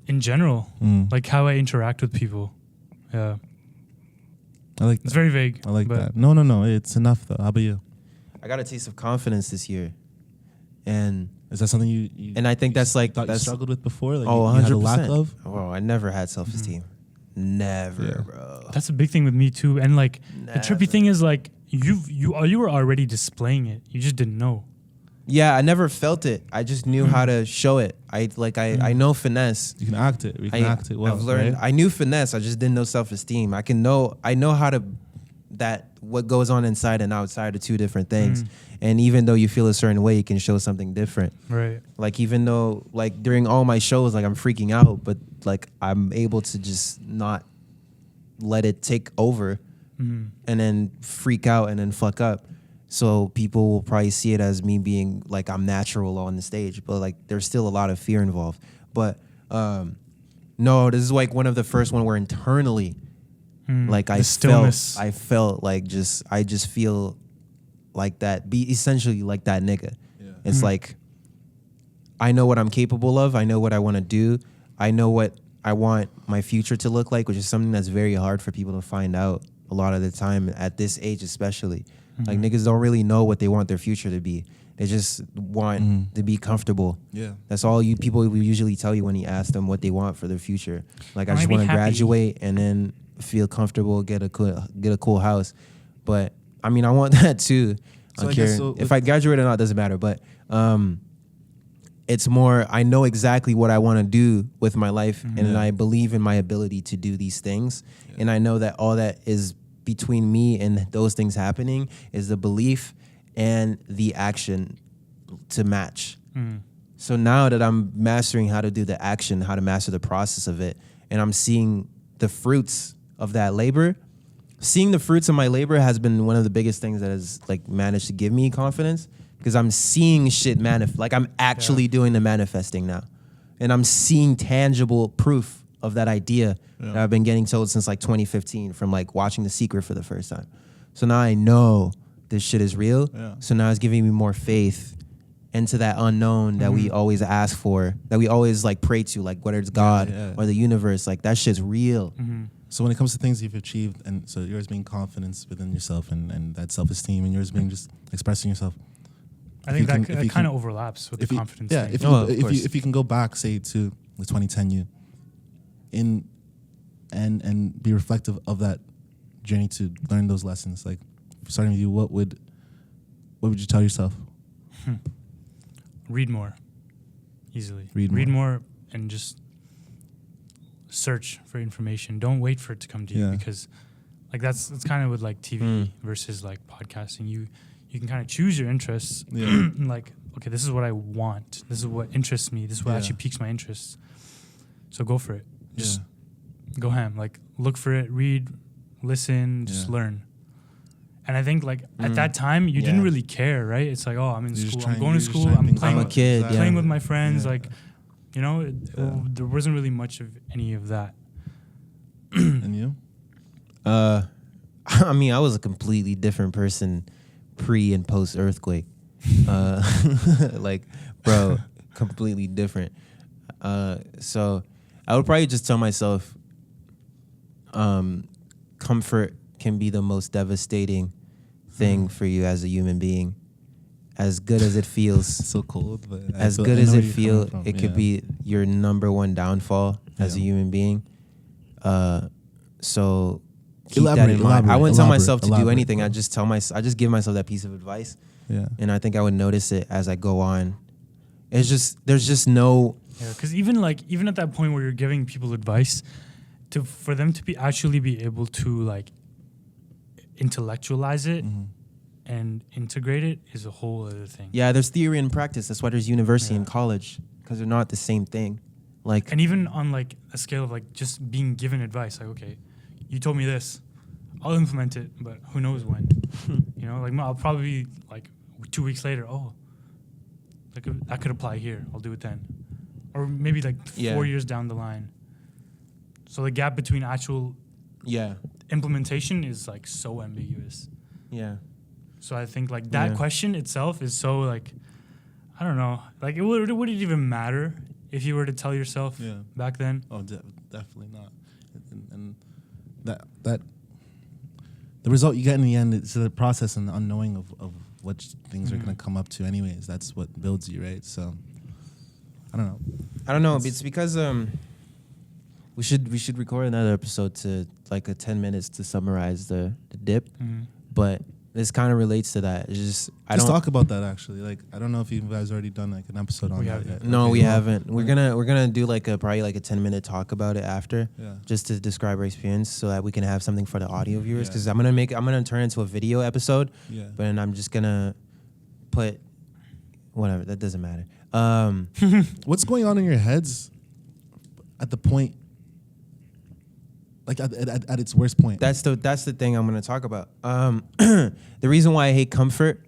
in general, like how I interact with people. Yeah, I like it's that. very vague. I like but that. No. It's enough though. How about you? I got a taste of confidence this year, and Is that something you I think that's like thought you that's struggled with before? Like oh, you had 100%. a lack of? Oh, I never had self-esteem. Never, Yeah. bro. That's a big thing with me too. And like the trippy Never. thing is like you were already displaying it. You just didn't know. Yeah, I never felt it. I just knew how to show it. I know finesse. You can act it. You can act it well. I've learned. right? I knew finesse. I just didn't know self-esteem. I know how to what goes on inside and outside are two different things. And even though you feel a certain way, you can show something different. Right. Like even though like during all my shows, like I'm freaking out, but like I'm able to just not let it take over and then freak out and then fuck up. So people will probably see it as me being like I'm natural on the stage, but like there's still a lot of fear involved. But no, this is like one of the first one where internally, like I felt like I just feel like that. Be essentially like that nigga. Yeah. It's like I know what I'm capable of. I know what I want to do. I know what I want my future to look like, which is something that's very hard for people to find out a lot of the time at this age, especially. Like niggas don't really know what they want their future to be. They just want to be comfortable. Yeah. That's all people will usually tell you when you ask them what they want for their future. Like I just be want to happy. graduate and then feel comfortable, get a cool house. But I mean, I want that too. So I I care guess so if I graduate or not doesn't matter. But it's more I know exactly what I want to do with my life, and I believe in my ability to do these things, and I know that all that is between me and those things happening is the belief and the action to match. So now that I'm mastering how to do the action, how to master the process of it, and I'm seeing the fruits of that labor, seeing the fruits of my labor has been one of the biggest things that has like managed to give me confidence, because I'm seeing shit like I'm actually doing the manifesting now, and I'm seeing tangible proof of that idea that I've been getting told since like 2015 from like watching The Secret for the first time. So now I know this shit is real. Yeah. So now it's giving me more faith into that unknown that we always ask for, that we always like pray to, like whether it's God or the universe, like that shit's real. So when it comes to things you've achieved, and so yours being confidence within yourself and that self-esteem, and yours being just expressing yourself. I think that kind of overlaps with the confidence thing. If you can go back, say to the 2010 you, and be reflective of that journey to learn those lessons, like starting with you, what would you tell yourself? Read more. Easily. Read more and just search for information. Don't wait for it to come to you, because like that's kind of with like TV versus like podcasting. You can kind of choose your interests. Like, okay, this is what I want. This is what interests me. This is what actually piques my interests. So go for it. Just go ham. Like look for it, read, listen, just learn. And I think like at that time you didn't really care, right? It's like, oh, I'm in school, I'm going to school, I'm playing, I'm a kid, playing with my friends, Yeah. like, you know, there wasn't really much of any of that. And you? I mean, I was a completely different person pre and post earthquake. Like, bro, completely different. So I would probably just tell myself, comfort can be the most devastating thing for you as a human being. As good as it feels, So cold, but as good as it feels, it could be your number one downfall as a human being. So keep that in mind. I wouldn't tell myself to do anything. I just give myself that piece of advice. Yeah. And I think I would notice it as I go on. It's just there's just no. Yeah, because even at that point where you're giving people advice, for them to actually be able to like intellectualize it and integrate it is a whole other thing. Yeah, there's theory and practice. That's why there's university and college, because they're not the same thing. Like, and even on like a scale of like just being given advice, like, okay, you told me this, I'll implement it, but who knows when? You know, like I'll probably like 2 weeks later, oh, like that could apply here. I'll do it then, or maybe like 4 years down the line. So the gap between actual implementation is like so ambiguous. Yeah. So I think like that question itself is so like, I don't know, like would it even matter if you were to tell yourself back then? Oh, definitely not. And that the result you get in the end is the process and the unknowing of what things are going to come up to anyways. That's what builds you, right? So I don't know. It's because we should record another episode to like a 10 minutes to summarize the dip, but this kind of relates to that. It's just Let's talk about that actually. Like I don't know if you guys already done like an episode on that yet. No, we haven't. We're gonna do like probably like a 10-minute talk about it after, just to describe our experience, so that we can have something for the audio viewers. Because I'm gonna turn it into a video episode. Yeah. But then I'm just gonna put whatever. That doesn't matter. What's going on in your heads at the point? Like at its worst point. That's the thing I'm going to talk about. The reason why I hate comfort,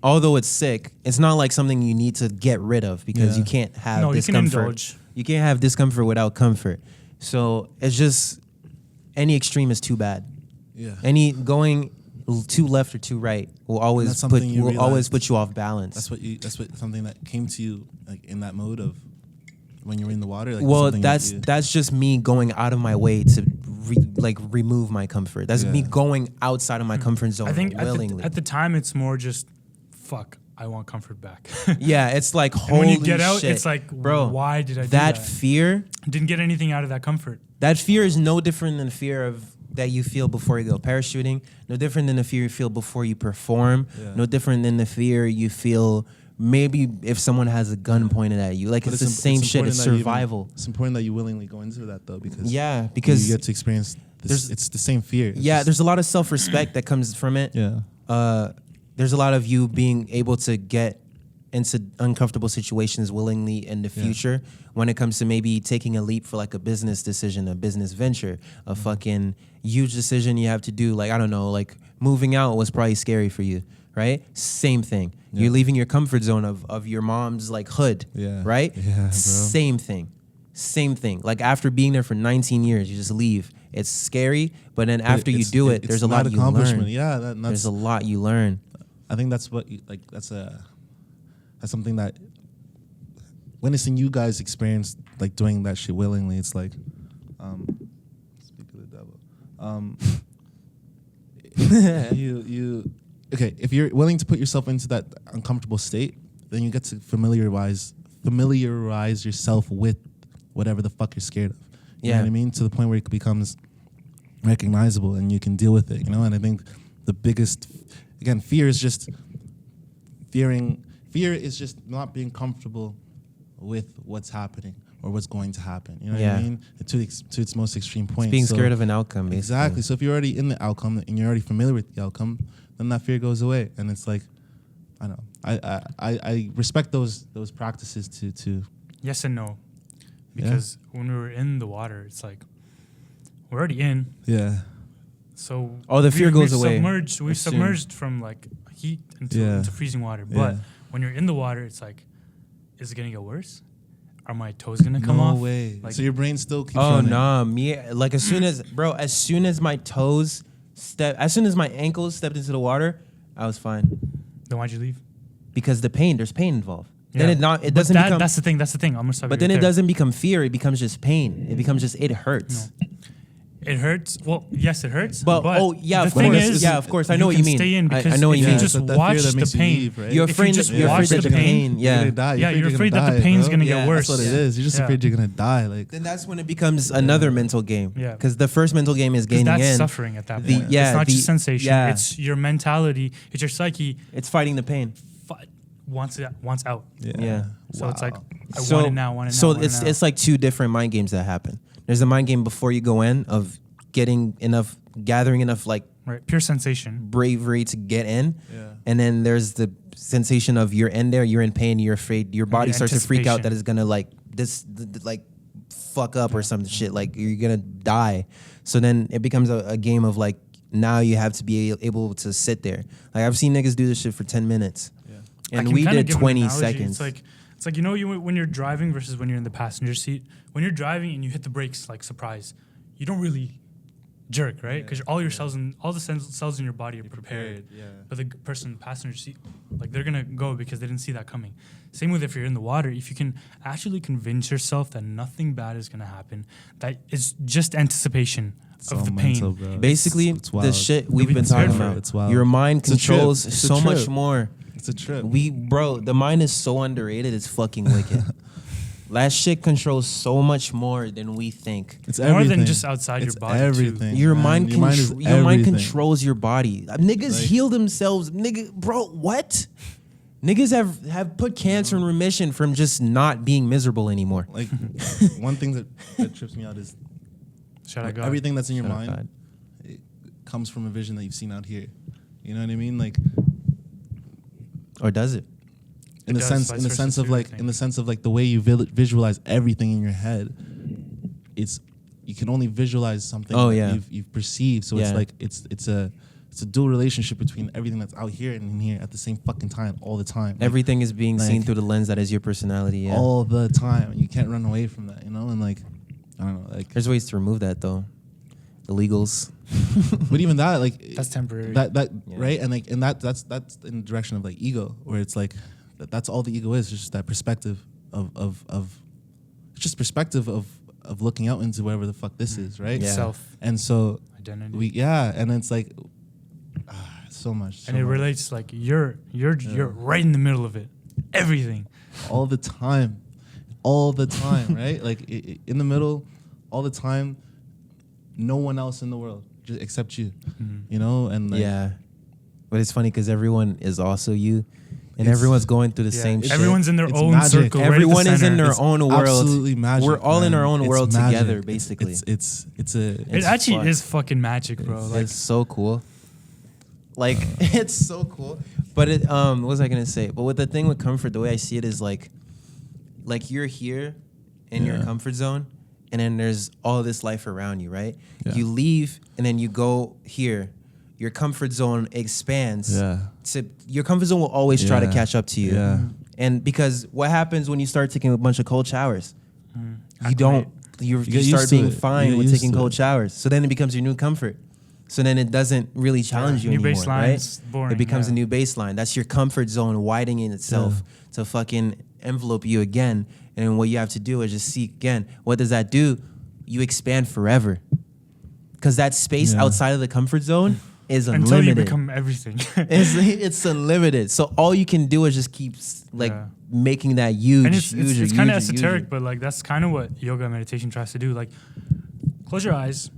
although it's sick, it's not like something you need to get rid of, because you can't have discomfort. You can indulge. You can't have discomfort without comfort. So it's just any extreme is too bad. Yeah. Any going too left or too right will always put you off balance. That's something that came to you like in that mode of when you're in the water. Like, well, that's just me going out of my way to remove my comfort. That's me going outside of my comfort zone. I think willingly. at the time it's more just fuck. I want comfort back. Yeah, it's like holy when you get out, shit. it's like, bro, why did I do that? That fear. Didn't get anything out of that comfort. That fear is no different than fear that you feel before you go parachuting. No different than the fear you feel before you perform. Yeah. No different than the fear you feel maybe if someone has a gun pointed at you. Like, but it's the same shit. It's survival. It's important that you willingly go into that though, because you get to experience this. It's the same fear. There's a lot of self-respect that comes from it. Yeah. There's a lot of you being able to get into uncomfortable situations willingly in the future when it comes to maybe taking a leap for like a business decision, a business venture, a fucking huge decision you have to do. Like, I don't know, like moving out was probably scary for you, right? Same thing. Yeah. You're leaving your comfort zone of your mom's like hood, right? Yeah, bro. Same thing. Like after being there for 19 years, you just leave. It's scary, but then after you do it, there's a lot you learn. Yeah, there's a lot you learn. I think that's what that's something that witnessing you guys experience, like doing that shit willingly. It's like, speak of the devil. Okay, if you're willing to put yourself into that uncomfortable state, then you get to familiarize yourself with whatever the fuck you're scared of. You know what I mean? To the point where it becomes recognizable and you can deal with it, you know? And I think the biggest, again, fear is just not being comfortable with what's happening or what's going to happen. You know what I mean? To its most extreme point. It's being scared of an outcome, basically. Exactly. So if you're already in the outcome and you're already familiar with the outcome, then that fear goes away. And it's like, I don't know. I respect those practices to yes and no. Because when we were in the water, it's like, we're already in. Yeah. So the fear goes we've away. We've submerged from like heat into freezing water. But when you're in the water, it's like, is it gonna get worse? Are my toes gonna come off? No way. Like, So your brain still keeps Oh running. nah, me like as soon as my toes as soon as my ankles stepped into the water, I was fine then why'd you leave? because there's pain involved. Yeah. Then But doesn't become. that's the thing. I'm gonna stop. But you then right it there. doesn't become fear. It becomes just pain. It becomes just it hurts. No. It hurts. Well, yes, it hurts. But the of thing course, is, of course, I know what can you mean. Stay in because I know what you if mean. you just It's that watch fear that the makes you pain. leave, right? You're If afraid. you just You're watch afraid the of the pain. pain. You're Yeah. gonna die. Yeah, you're afraid that the die, pain's bro. gonna Yeah. get worse. That's what it is. You're just afraid you're gonna die. Like Then that's when it becomes another mental game. Yeah. Because the first mental game is Because gaining that's in. suffering at that The- point. yeah, it's not the- just sensation. yeah. It's your mentality. It's your psyche. It's fighting the pain. Wants out. Yeah. So it's like I So- want it now. Want it now. So want it it's now. it's like two different mind games that happen. There's a mind game before you go in of gathering enough like right. Pure sensation. bravery to get in. Yeah. And then there's the sensation of you're in there, you're in pain, you're afraid, your body the starts to freak out anticipation. that it's gonna like like fuck up or some shit, like you're gonna die. So then it becomes a game of like now you have to be able to sit there. Like I've seen niggas do this shit for 10 minutes. I And can we kinda did give an 20 analogy. seconds. It's like when you're driving versus when you're in the passenger seat. When you're driving and you hit the brakes like surprise, you don't really jerk, right? Because all your cells and all the cells in your body are prepared. Yeah. But the person in the passenger seat, like they're gonna go because they didn't see that coming. Same with if you're in the water. If you can actually convince yourself that nothing bad is gonna happen, that it's just anticipation of the pain. mental, bro. Basically, It's the wild. shit we've Be been prepared talking for about. it. It's wild. Your mind It's a trip. controls It's a so much trip. more. It's a trip. Bro, the mind is so underrated. It's fucking wicked. That shit controls so much more than we think. It's More everything. than just outside It's your body, too. everything. Your man. mind, Your mind is your mind everything. controls your body. Niggas Like- heal themselves. Bro, what? Niggas have put cancer in remission from just not being miserable anymore. Like one thing that trips me out is Shout out like, God. everything that's in your Shout out mind God. it comes from a vision that you've seen out here. You know what I mean? Like Or does it? in the does, sense vice in the versa sense too, of I like think. in the sense of like the way you visualize everything in your head. It's you can only visualize something Oh, that yeah. you've perceived. So it's Yeah. like it's a dual relationship between everything that's out here and in here at the same fucking time all the time. Like, Everything is being seen like- through the lens that is your personality. Yeah. all the time. You can't run away from that, you know? And like I don't know, like There's ways to remove that though. Illegals. but even that, like That's temporary. That Yeah. right, and like and that's in the direction of like ego, where it's like that's all the ego is, just that perspective of it's just perspective of looking out into whatever the fuck this is, right? Yeah. Self And so identity. and it's like so much, and it much. relates like you're right in the middle of it. Everything. all the time, right? Like in the middle, all the time. No one else in the world, just except you, you know. And like, Yeah. But it's funny because everyone is also you. And It's- everyone's going through the Yeah, same shit. everyone's in their It's own magic. circle. right at the Everyone is in center. their It's own world. absolutely magic. We're all in man. our own It's world magic. together, basically. It's a It It's actually fucked. is fucking magic, bro. Like It's so cool. Like it's so cool. But it what was I gonna say? But with the thing with comfort, the way I see it is like you're here in your Yeah. comfort zone, and then there's all this life around you, right? Yeah. You leave and then you go here. Your comfort zone expands. Yeah. Your comfort zone will always try to Yeah. catch up to you. Yeah. And because what happens when you start taking a bunch of cold showers? You acclimate. don't. You get start used to being it. You fine get with used taking to cold it. showers. So then it becomes your new comfort. So then it doesn't really challenge you New anymore, baseline right? is boring, It becomes yeah. a new baseline. That's your comfort zone widening itself to fucking envelope you again. And what you have to do is just seek again. What does that do? You expand forever. Because that space Yeah. outside of the comfort zone is until unlimited. you become everything. It's unlimited. So all you can do is just keep Yeah. making that huge, And it's huge, kind of huge, esoteric, huge. but like that's kind of what yoga meditation tries to do. Like, close your eyes,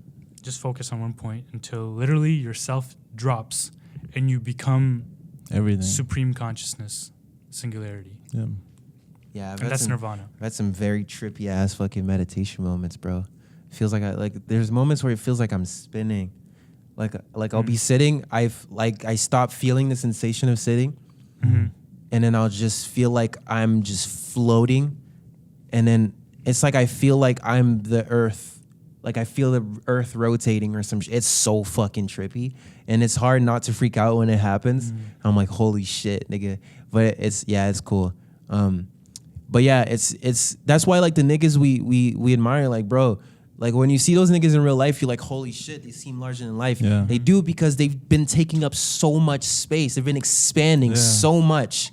just focus on one point until literally yourself drops and you become everything. supreme consciousness, singularity. Yeah. Yeah, And that's nirvana. I've had some very trippy ass fucking meditation moments, bro. Feels like there's moments where it feels like I'm spinning. Like I'll be sitting, I stop feeling the sensation of sitting, and then I'll just feel like I'm just floating, and then it's like I feel like I'm the earth, Like I feel the earth rotating or some shit. It's so fucking trippy. And it's hard not to freak out when it happens. I'm like, holy shit, nigga. But it's cool. But yeah, it's that's why like the niggas we admire, like, bro, like when you see those niggas in real life, you're like, holy shit, they seem larger than life. Yeah. They do, because they've been taking up so much space. They've been expanding so much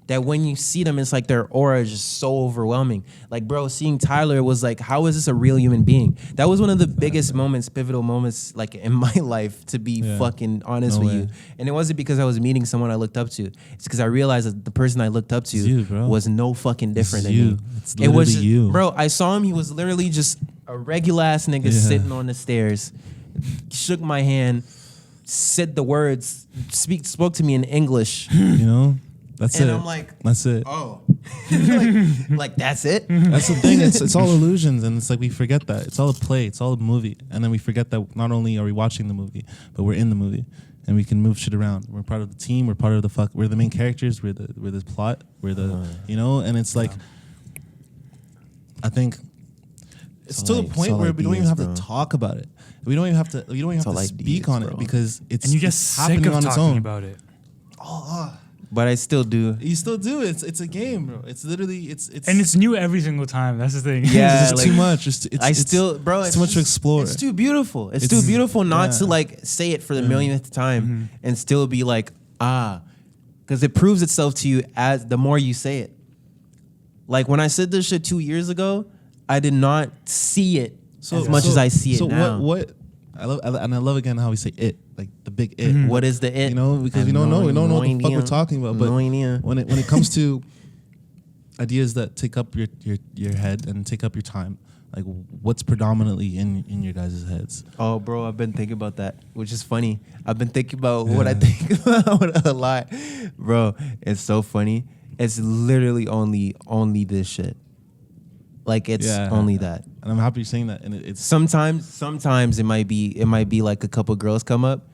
that when you see them, it's like their aura is just so overwhelming. Like, bro, seeing Tyler was like, how is this a real human being? That was one of the biggest moments, pivotal moments, like in my life, to be fucking honest with you. And it wasn't because I was meeting someone I looked up to. It's because I realized that the person I looked up to was no fucking different than me. It's literally was just, you. Bro, I saw him. He was literally just a regular ass nigga sitting on the stairs, shook my hand, said the words, spoke to me in English. You know? That's and it. I'm like, that's it. Oh, like that's it. That's the thing. It's all illusions, and it's like we forget that it's all a play. It's all a movie, and then we forget that not only are we watching the movie, but we're in the movie, and we can move shit around. We're part of the team. We're part of the we're the main characters. We're the plot. We're the you know, and it's like, I think it's to the point where we don't even have to talk about it. We don't even have to. We don't even have to speak on it because it's and you get it's sick happening of on its talking own. about it. But I still do. You still do. It's a game, bro. It's literally it's and it's new every single time. That's the thing. Yeah, it's just too much. It's too much to explore. It's too beautiful. It's too beautiful not to like say it for the millionth time and still be like, because it proves itself to you as the more you say it. Like when I said this shit 2 years ago, I did not see it as much as I see it now. So what I love again how we say it, like the big it. What is the it? You know, because we don't know what the fuck we're talking about. But when it comes to ideas that take up your head and take up your time, like what's predominantly in your guys' heads? Oh, bro, I've been thinking about that, which is funny. I've been thinking about what I think about a lot, bro. It's so funny. It's literally only this shit. Like it's only that. And I'm happy you're saying that. And it's sometimes it might be like a couple girls come up.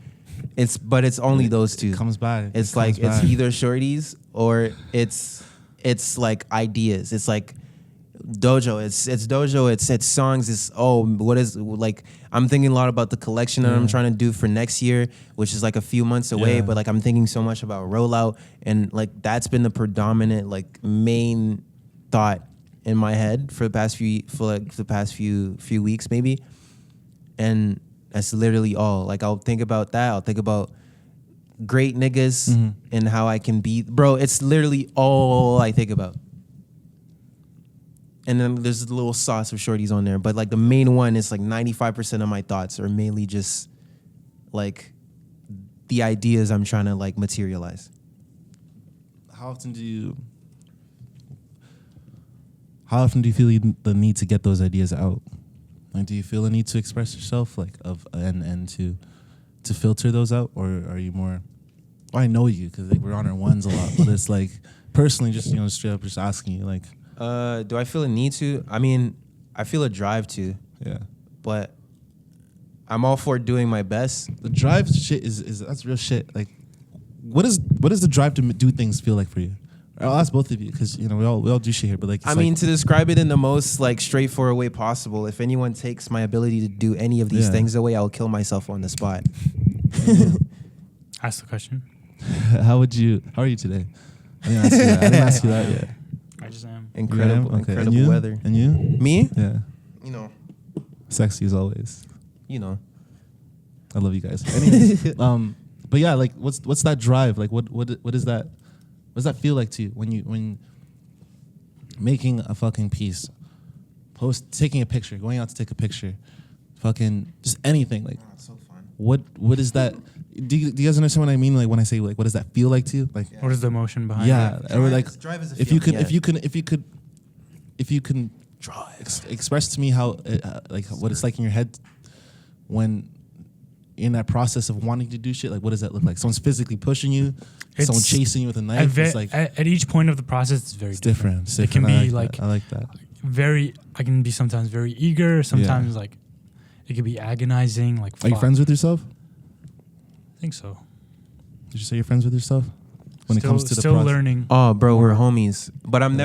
But it's only those two. It comes back. It's like it's either shorties or it's like ideas. It's like dojo. It's dojo. It's songs. It's what is like. I'm thinking a lot about the collection that I'm trying to do for next year, which is like a few months away. But like I'm thinking so much about rollout, and like that's been the predominant like main thought in my head for the past few weeks maybe. And that's literally all. Like I'll think about that. I'll think about great niggas and how I can be. Bro, it's literally all I think about. And then there's a little sauce of shorties on there. But like the main one is like 95% of my thoughts are mainly just like the ideas I'm trying to like materialize. How often do you feel the need to get those ideas out? Like, do you feel the need to express yourself, like, and to filter those out, or are you more? Well, I know you because like, we're on our ones a lot, but it's like personally, just straight up, just asking you, like, do I feel a need to? I mean, I feel a drive to. Yeah. But I'm all for doing my best. The drive shit is that's real shit. Like, what does the drive to do things feel like for you? I'll ask both of you because we all do shit here, but like I mean, to describe it in the most like straightforward way possible, if anyone takes my ability to do any of these things away, I'll kill myself on the spot. Ask the question. How are you today? I didn't ask you that yet. I just am. Incredible And weather. And you? Me? Yeah. Sexy as always. I love you guys. Anyways, but yeah, like what's that drive? Like what is that? What does that feel like to you when making a fucking piece, taking a picture, going out to take a picture, fucking just anything like? It's so fun. What is that? Do you guys understand what I mean? Like when I say like, what does that feel like to you? Like, what is the emotion behind it? Yeah, or like drive is a if you feeling, can express to me how like what it's like in your head when in that process of wanting to do shit. Like, what does that look like? Someone's physically pushing you. Someone chasing you with a knife. It's like at each point of the process, it's very different. It can be I like that. I can be sometimes very eager. Sometimes like it can be agonizing. Like, are you friends with yourself? I think so. Did you say you're friends with yourself? When it comes to the still process? learning. Oh, bro, we're homies. But I've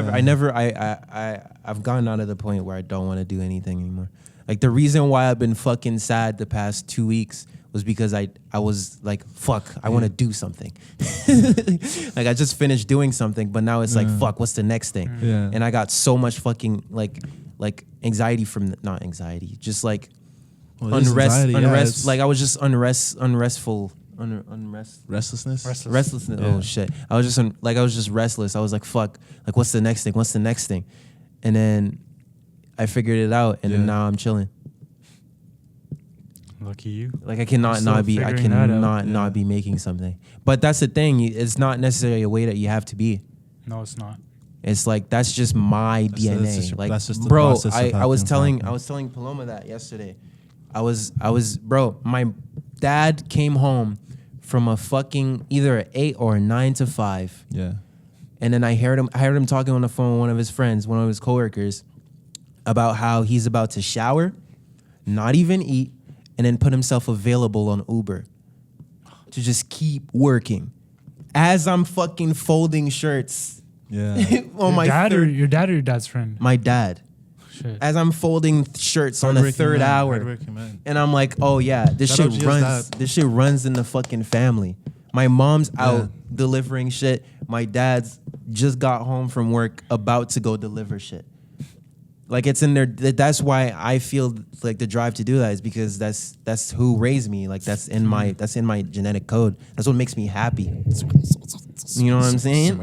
gone out of the point where I don't want to do anything anymore. Like the reason why I've been fucking sad the past 2 weeks was because I was like, fuck, I want to do something. Like I just finished doing something, but now it's like, fuck, what's the next thing? Yeah. And I got so much fucking like anxiety from, not anxiety, just like unrest. Like I was just restlessness. Yeah. Oh shit. I was just restless. I was like, fuck, like what's the next thing? And then I figured it out, and then now I'm chilling. Lucky you. Like I cannot not be making something. But that's the thing. It's not necessarily a way that you have to be. No, it's not. It's like that's just my DNA. That's just the bro, process of I was how telling things Paloma that yesterday. I was bro. My dad came home from a fucking either an 8 or a 9 to 5. Yeah. And then I heard him talking on the phone with one of his friends, one of his coworkers, about how he's about to shower, not even eat, and then put himself available on Uber to just keep working as I'm fucking folding shirts. Yeah. On my Your dad or your dad's friend? my dad. Shit. As I'm folding shirts on the third hour. And I'm like, oh yeah, this shit runs in the fucking family. My mom's out delivering shit. My dad's just got home from work about to go deliver shit. Like it's in there. That's why I feel like the drive to do that is because that's who raised me. Like that's in my genetic code. That's what makes me happy. You know what I'm saying?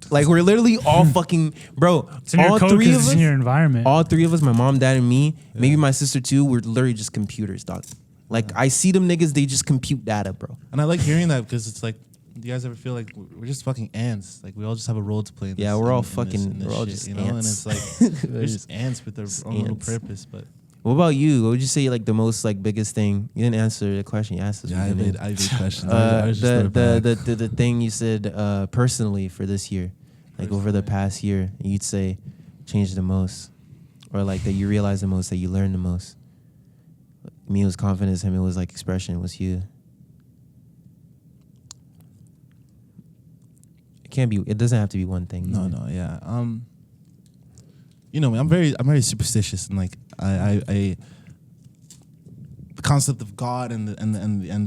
Like we're literally all fucking bro. It's in your code because it's in your environment. All three of us, my mom, dad, and me, maybe my sister too. We're literally just computers, dog. Like I see them niggas, they just compute data, bro. And I like hearing that because it's like, do you guys ever feel like we're just fucking ants? Like we all just have a role to play. Yeah, we're all fucking, we're all just you know. ants. And it's like we're just ants with their own little purpose. But what about you? What would you say like the most like biggest thing? You didn't answer the question you asked us. Yeah, I made questions. The thing you said personally for this year, like over the past year, you'd say changed the most, or like that you realized the most, that you learned the most. Me, it was confidence. Him, it was like expression. It was you. It doesn't have to be one thing. No, yeah. You know, I'm very superstitious, and like I the concept of God and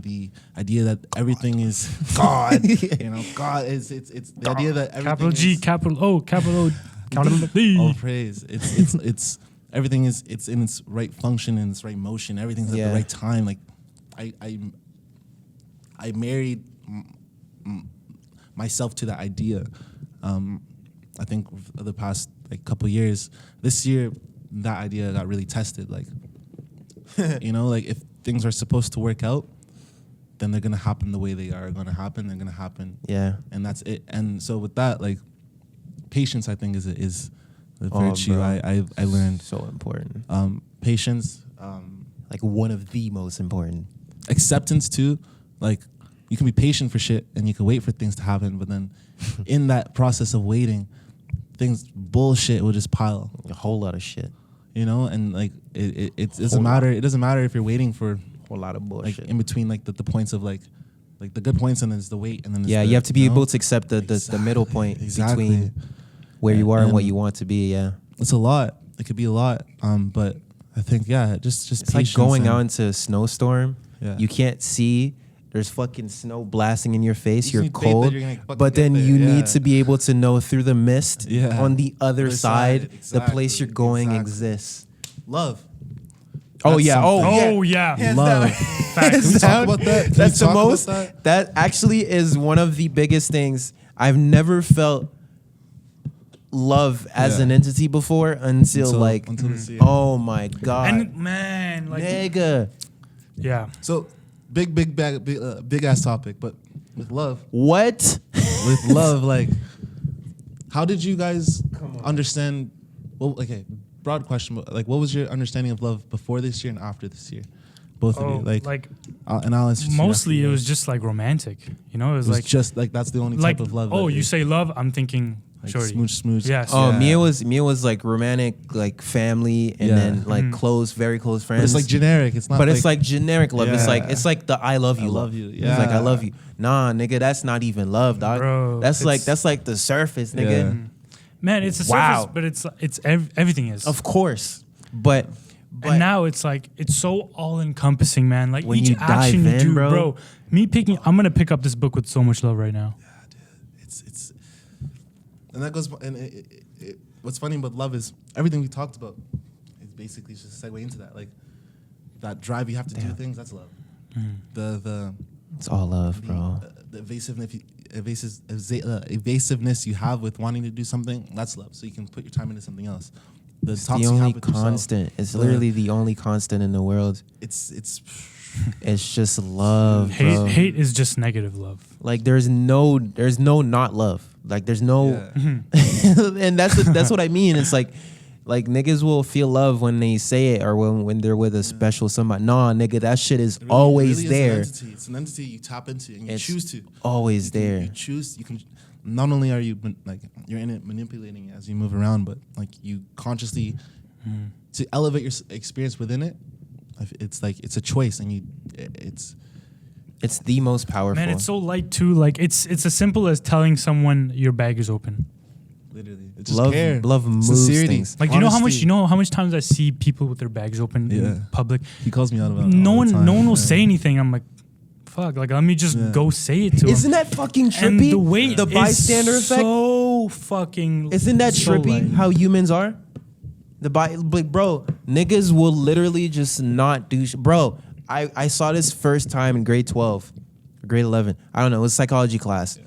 the idea that everything is God. You know, God is it's the God. Idea that everything capital G, is, capital O, capital O, capital D. All praise. It's everything is it's in its right function and its right motion. Everything's at the right time. Like I married myself to that idea. I think the past like couple years, this year that idea got really tested. Like, you know, like if things are supposed to work out, then they're gonna happen the way they are gonna happen. They're gonna happen. Yeah. And that's it. And so with that, like, patience, I think is a virtue I learned. So important. Patience. Like one of the most important. Acceptance too. Like you can be patient for shit and you can wait for things to happen, but then in that process of waiting, bullshit will just pile. A whole lot of shit. You know, and like it doesn't matter. It doesn't matter if you're waiting for a whole lot of bullshit. Like in between like the points of like the good points, and then there's the wait, and then there's you have to be able to accept the middle point between where you are and what you want to be. Yeah, it's a lot. It could be a lot. But I think just it's like going out into a snowstorm. Yeah. You can't see. There's fucking snow blasting in your face. You're cold, but then you need to be able to know through the mist on the other side, the place you're going exists. Love. Oh yeah. Love. Can we talk about that? That's the most. That actually is one of the biggest things. I've never felt love as an entity before until this year. Oh my god. And man, like nigga. Yeah. So big ass topic, but with love. What? With love, like, how did you guys understand? Well, okay, broad question, but like, what was your understanding of love before this year and after this year? Both of you, like and I'll answer mostly it was just like romantic, you know. It was like just like that's the only type of love. Oh, you say love, I'm thinking. Like shorty. Smooch. Yes. Oh, Mia was like romantic, like family, and then like very close friends. But it's like generic. It's not. But it's like generic love. Yeah. It's like the I love you. I love you. Yeah. It's like I love you. Nah, nigga, that's not even love, dog. Bro, that's like the surface, nigga. Yeah. Man, it's a surface, but it's everything is. Of course, but And now it's like, it's so all encompassing, man. Like When each you action dive you in, do, bro. I'm going to pick up this book with so much love right now. Yeah, dude. It's and that goes and what's funny about love is everything we talked about is basically just a segue into that. Like that drive you have to do things, that's love. The It's all love, bro. The evasiveness you have with wanting to do something, that's love. So you can put your time into something else. It's the only constant. It's literally the only constant in the world. It's just love, bro. Hate is just negative love. Like there's no not love. Like there's no, and that's what I mean. It's like niggas will feel love when they say it or when they're with a special somebody. Nah, nigga, that shit is always really there. It's an entity you tap into and you choose to. Always there. You choose. You can. Not only are you like you're in it manipulating it as you move around, but like you consciously to elevate your experience within it. It's like it's a choice, and it's the most powerful. Man, it's so light too. Like it's as simple as telling someone your bag is open. Literally, it's just love. care. Love moves sincerity. things. Like Honesty. you know how much times I see people with their bags open in public. He calls me out about it. No all the one time. will say anything. I'm like, fuck. Like let me just go say it to him. Isn't that fucking trippy? And the way the bystander is effect. so fucking. Isn't that so trippy? light. How humans are. Like, bro, niggas will literally just not do. Bro, I saw this first time in grade 12, or grade 11. I don't know. It was psychology class,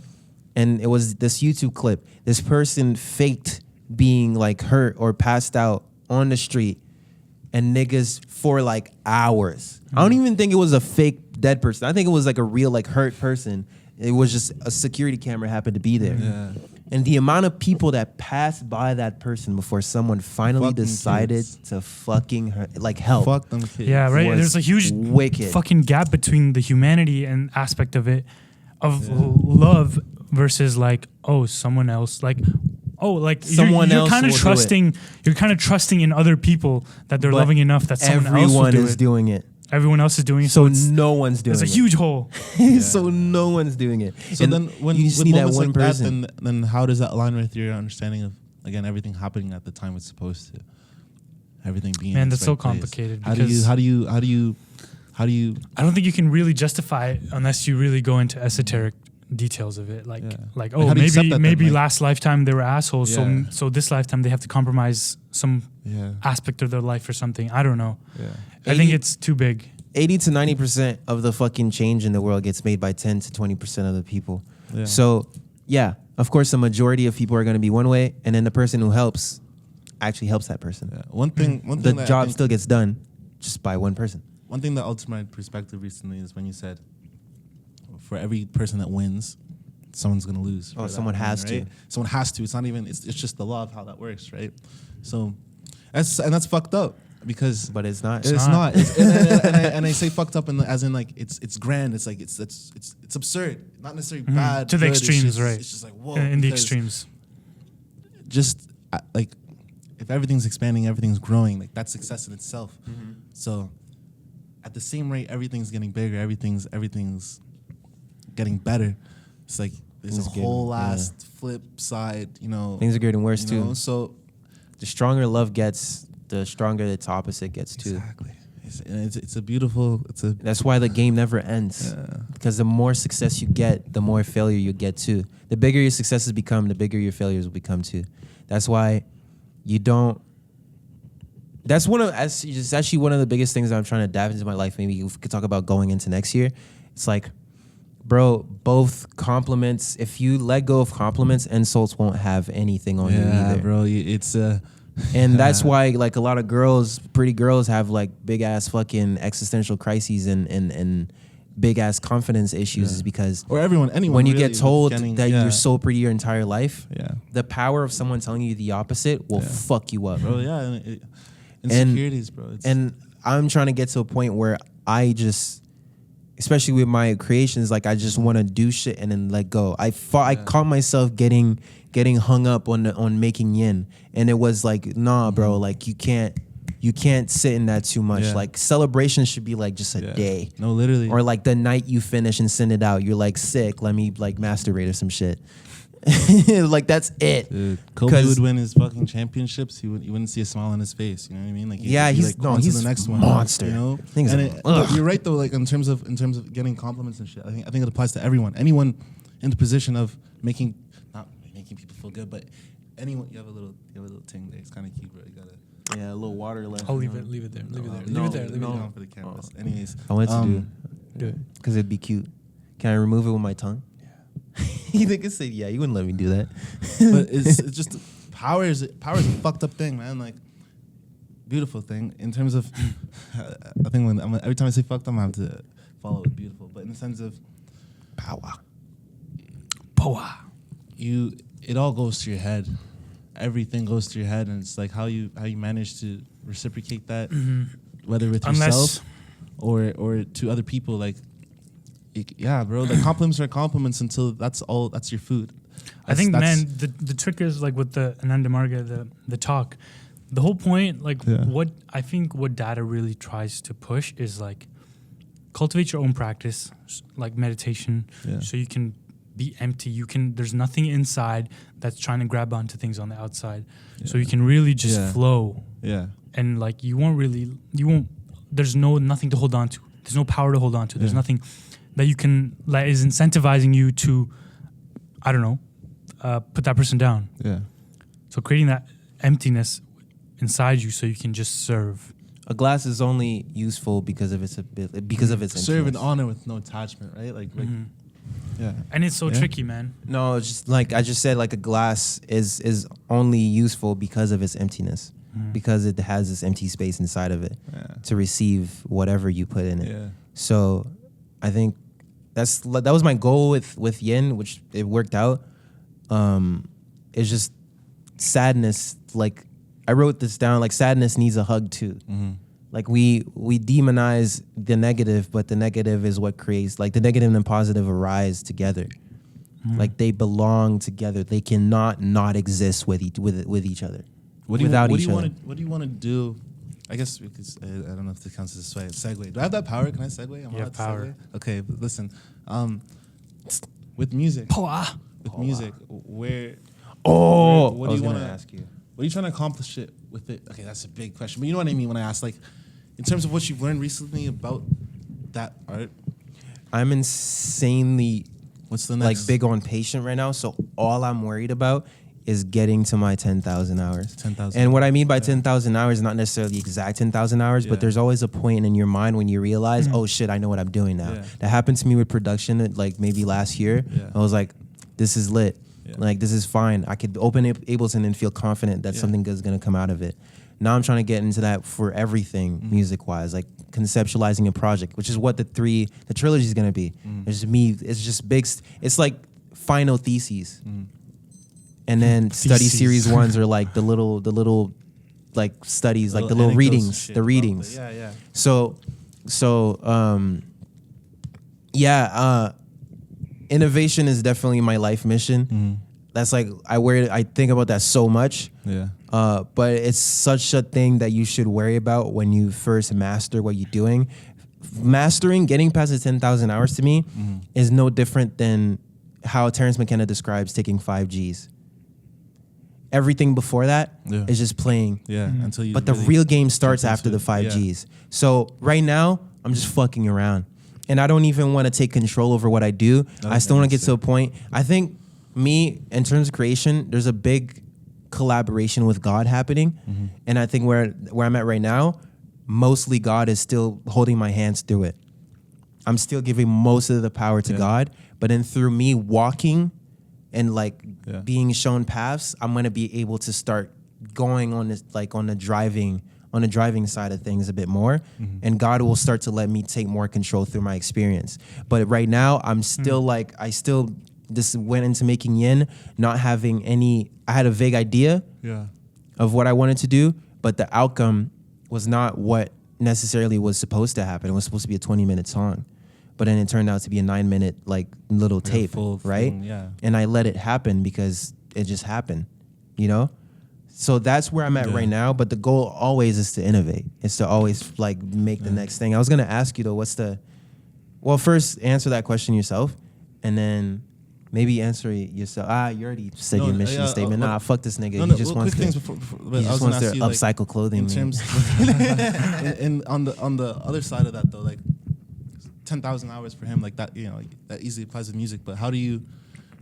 and it was this YouTube clip. This person faked being like hurt or passed out on the street, and niggas for like hours. I don't even think it was a fake dead person. I think it was like a real like hurt person. It was just a security camera happened to be there. Yeah. And the amount of people that passed by that person before someone finally Fucking decided kids. to fucking help. Fuck them kids. Yeah, right. was There's a huge wicked. fucking gap between the humanity and aspect of it, love versus like, oh, someone else, like, oh, like Someone you're else kind of will do trusting. You're kind of trusting in other people that they're But loving enough that someone else will Everyone do is it. doing it. Everyone else is doing it. So it's, no one's doing it. there's a huge hole. So no one's doing it. So And then when you with see that moments one like person. that, then how does that align with your understanding of again everything happening at the time it's supposed to, everything being Man, in that's its so right place? complicated. How do you I don't think you can really justify it unless you really go into esoteric details of it. Like, Yeah. like Like, oh, how do you accept that then? maybe Like- last lifetime they were assholes. Yeah. So this lifetime they have to compromise some yeah aspect of their life or something. I don't know. yeah I think 80 it's too big. 80 to 90% of the fucking change in the world gets made by 10 to 20% of the people. Yeah. So, yeah, of course, the majority of people are going to be one way, and then the person who helps actually helps that person. yeah. One thing The that I job think- still gets done just by one person. One thing that altered my perspective recently is when you said, for every person that wins, someone's gonna lose. Oh, for that someone win, has right? to. Someone has to. It's not even. It's just the law of how that works, right? So, that's fucked up because. But it's not. It's not. And I say fucked up as in like it's grand. It's like it's absurd. Not necessarily bad. To the good. It's extremes, just- right? It's just like whoa. In the because extremes. Just like if everything's expanding, everything's growing. Like that's success in itself. So at the same rate, everything's getting bigger. Everything's getting better. It's like there's Things a are getting- whole yeah. last flip side. You know, Things are getting worse, you know? too. So The stronger love gets, the stronger its opposite gets, too. exactly, it's a beautiful. It's a That's why the game never ends. Yeah. Because the more success you get, the more failure you get too. The bigger your successes become, the bigger your failures will become too. That's why you don't. It's actually one of the biggest things that I'm trying to dive into my life. Maybe we could talk about going into next year. It's like, bro, both compliments. If you let go of compliments, insults won't have anything on you either. bro. It's And that's why, like, a lot of pretty girls have like big ass fucking existential crises and big ass confidence issues is because or anyone when you really get told getting- that yeah. you're so pretty your entire life, Yeah. the power of someone telling you the opposite will fuck you up. bro. Yeah, insecurities, bro. And I'm trying to get to a point where I just, especially with my creations, like I just want to do shit and then let go. I caught myself getting hung up on making yin, and it was like, nah, bro, like you can't sit in that too much. Yeah. Like celebration should be like just a day. No, literally. Or like the night you finish and send it out, you're like sick. Let me like masturbate or some shit. Like that's it. Dude, Kobe would win his fucking championships. You wouldn't see a smile on his face. You know what I mean? Like he's like, on to the next one. Monster. You know, and you're right though. Like in terms of getting compliments and shit. I think it applies to everyone. Anyone in the position of not making people feel good, but anyone. You have a little thing there. It's kind of cute, bro. You gotta. Yeah, a little water left. I'll leave it there. Leave it there. Leave it on for the cameras. Anyways, I wanted to do it. because it'd be cute. Can I remove it with my tongue? Yeah. You think it's yeah? You wouldn't let me do that. But it's just power is a fucked up thing, man. Like beautiful thing in terms of. I think every time I say fucked up, I have to follow with beautiful. But in the sense of Power. It all goes to your head. Everything goes through your head, and it's like how you manage to reciprocate that, whether with yourself or to other people. Like, yeah, bro. Like compliments are compliments until that's your food. I think, man, the trick is like with the Ananda Marga, the talk. The whole point, like what data really tries to push is like cultivate your own practice, like meditation, so you can be empty. There's nothing inside that's trying to grab onto things on the outside. So you can really just flow. Yeah. And like there's nothing to hold on to. There's no power to hold on to. There's nothing that you can, that is incentivizing you to, I don't know, put that person down. Yeah. So creating that emptiness inside you so you can just serve. A glass is only useful because of its emptiness. Serve and honor with no attachment, right? Like yeah. And it's so tricky, man. No, it's just like I just said, like a glass is only useful because of its emptiness, because it has this empty space inside of it to receive whatever you put in it. Yeah. So I think that was my goal with Yin, which it worked out. It's just sadness. Like I wrote this down. Like sadness needs a hug too. Mm-hmm. Like we demonize the negative, but the negative is what creates, like the negative and positive arise together. Like they belong together. They cannot not exist with each other. What do you want to do? I guess because I don't know if this counts as a segue. Do I have that power? Can I segue? You have power. Segue? Okay, but listen. With music. Music, where? Oh, what do you want to ask you? What are you trying to accomplish it with it? Okay, that's a big question. But you know what I mean when I ask, like, in terms of what you've learned recently about that art? I'm insanely what's the next? Like big on patient right now. So all I'm worried about is getting to my 10,000 hours. 10,000. And what I mean by 10,000 hours is not necessarily the exact 10,000 hours, but there's always a point in your mind when you realize, oh shit, I know what I'm doing now. Yeah. That happened to me with production, like maybe last year. Yeah. I was like, this is lit. Yeah. Like, this is fine. I could open Ableton and feel confident that something good is going to come out of it. Now I'm trying to get into that for everything music-wise, like conceptualizing a project, which is what the trilogy is going to be. It's just big. It's like final theses. And then study series ones are like the little like studies, like the little readings, the readings. Yeah. Innovation is definitely my life mission. That's like I think about that so much. Yeah. But it's such a thing that you should worry about when you first master what you're doing. Mastering, getting past the 10,000 hours to me is no different than how Terrence McKenna describes taking 5 Gs. Everything before that is just playing. Yeah. Until you. But the real game starts after the 5 Gs. So right now, I'm just fucking around. And I don't even want to take control over what I do. I still want to get to a point. I think me, in terms of creation, there's a big collaboration with God happening. And I think where I'm at right now, mostly God is still holding my hands through it. I'm still giving most of the power to God. But then through me walking and like being shown paths, I'm going to be able to start going on this, like on the driving side of things a bit more, and God will start to let me take more control through my experience. But right now, I'm still like, I still just went into making Yin, not having any, I had a vague idea of what I wanted to do, but the outcome was not what necessarily was supposed to happen. It was supposed to be a 20-minute song, but then it turned out to be a 9-minute like little tape, right? And I let it happen because it just happened, you know? So that's where I'm at right now. But the goal always is to innovate. It's to always like make the next thing. I was going to ask you though, first answer that question yourself. And then Maybe answer it yourself. You already said your mission statement. Fuck this nigga. No, he just wants to. He just wants to upcycle clothing. In terms, and on the other side of that though, like 10,000 hours for him, like that, like that easily applies to music. But how do you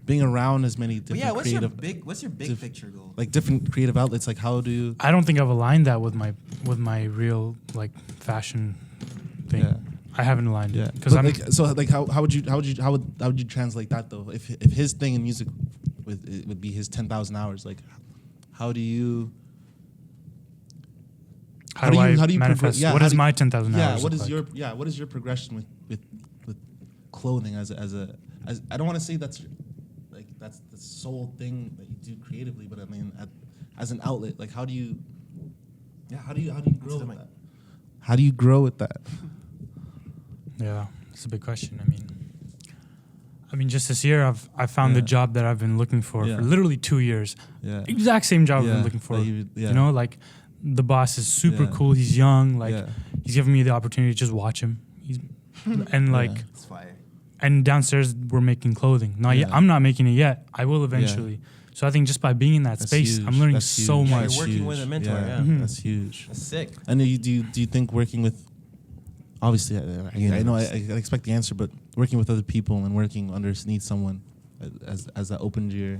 being around as many different what's your big picture goal? Like different creative outlets. Like how do you? I don't think I've aligned that with my real like fashion thing. Yeah. I haven't aligned it because how would you translate that though? If his thing in music would be his 10,000 hours, like how do you? How do you manifest? What is my 10,000 hours? What is your progression with clothing as I don't want to say that's the sole thing that you do creatively, but I mean as an outlet, like how do you grow with that? How do you grow with that? Yeah, it's a big question. I mean, just this year I found the job that I've been looking for literally 2 years. Yeah, exact same job I've been looking for. You know, like the boss is super cool. He's young. Like he's giving me the opportunity to just watch him. And like, it's fire. And downstairs we're making clothing. I'm not making it yet. I will eventually. So I think just by being in that space, I'm learning so much. You're working with a mentor. That's huge. That's sick. And do you think working with, obviously, I know I expect the answer, but working with other people and working underneath someone, as that opened your.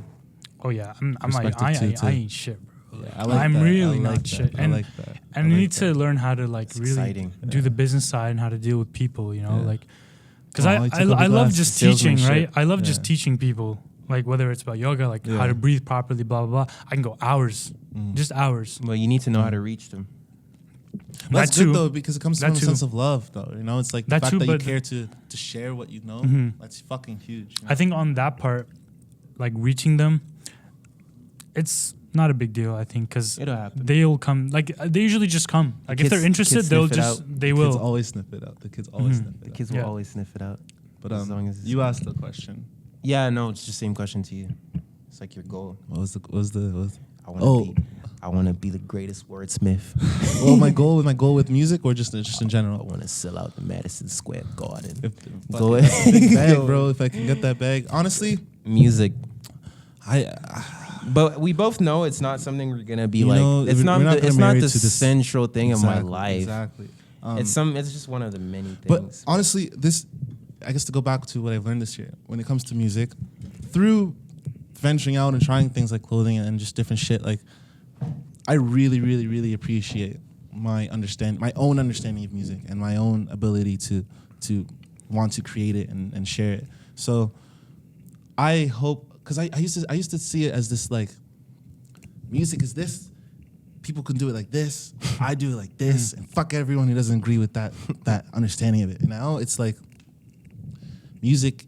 Oh yeah, I'm like I ain't shit, bro. Yeah, I'm really not shit. And I like that. And you need to learn how to like really do the business side and how to deal with people. You know, like because I love just teaching, right? I love just teaching people. Like whether it's about yoga, like how to breathe properly, blah blah blah. I can go hours, just hours. Well, you need to know how to reach them. That's good though, because it comes from a sense of love, though. You know, it's like the fact that you care to share what you know. That's fucking huge. You know? I think on that part, like reaching them, it's not a big deal. I think because they'll come. Like they usually just come. Like if they're interested, they will. The kids always sniff it out. The kids always sniff it out. The kids will always sniff it out. But as long as you asked the question. Yeah, no, it's just the same question to you. It's like your goal. What was the? I want to be the greatest wordsmith. Well, my goal with music, or just in general. I want to sell out the Madison Square Garden. Go ahead, bag, bro. If I can get that bag, honestly, music. But we both know it's not something we're gonna be like. It's not the central thing of my life. Exactly. It's just one of the many things. But honestly, I guess to go back to what I've learned this year, when it comes to music, through venturing out and trying things like clothing and just different shit, like I really, really, really appreciate my own understanding of music and my own ability to want to create it and share it. So I hope, because I used to see it as this like, music is this, people can do it like this, I do it like this, and fuck everyone who doesn't agree with that understanding of it. And now it's like, music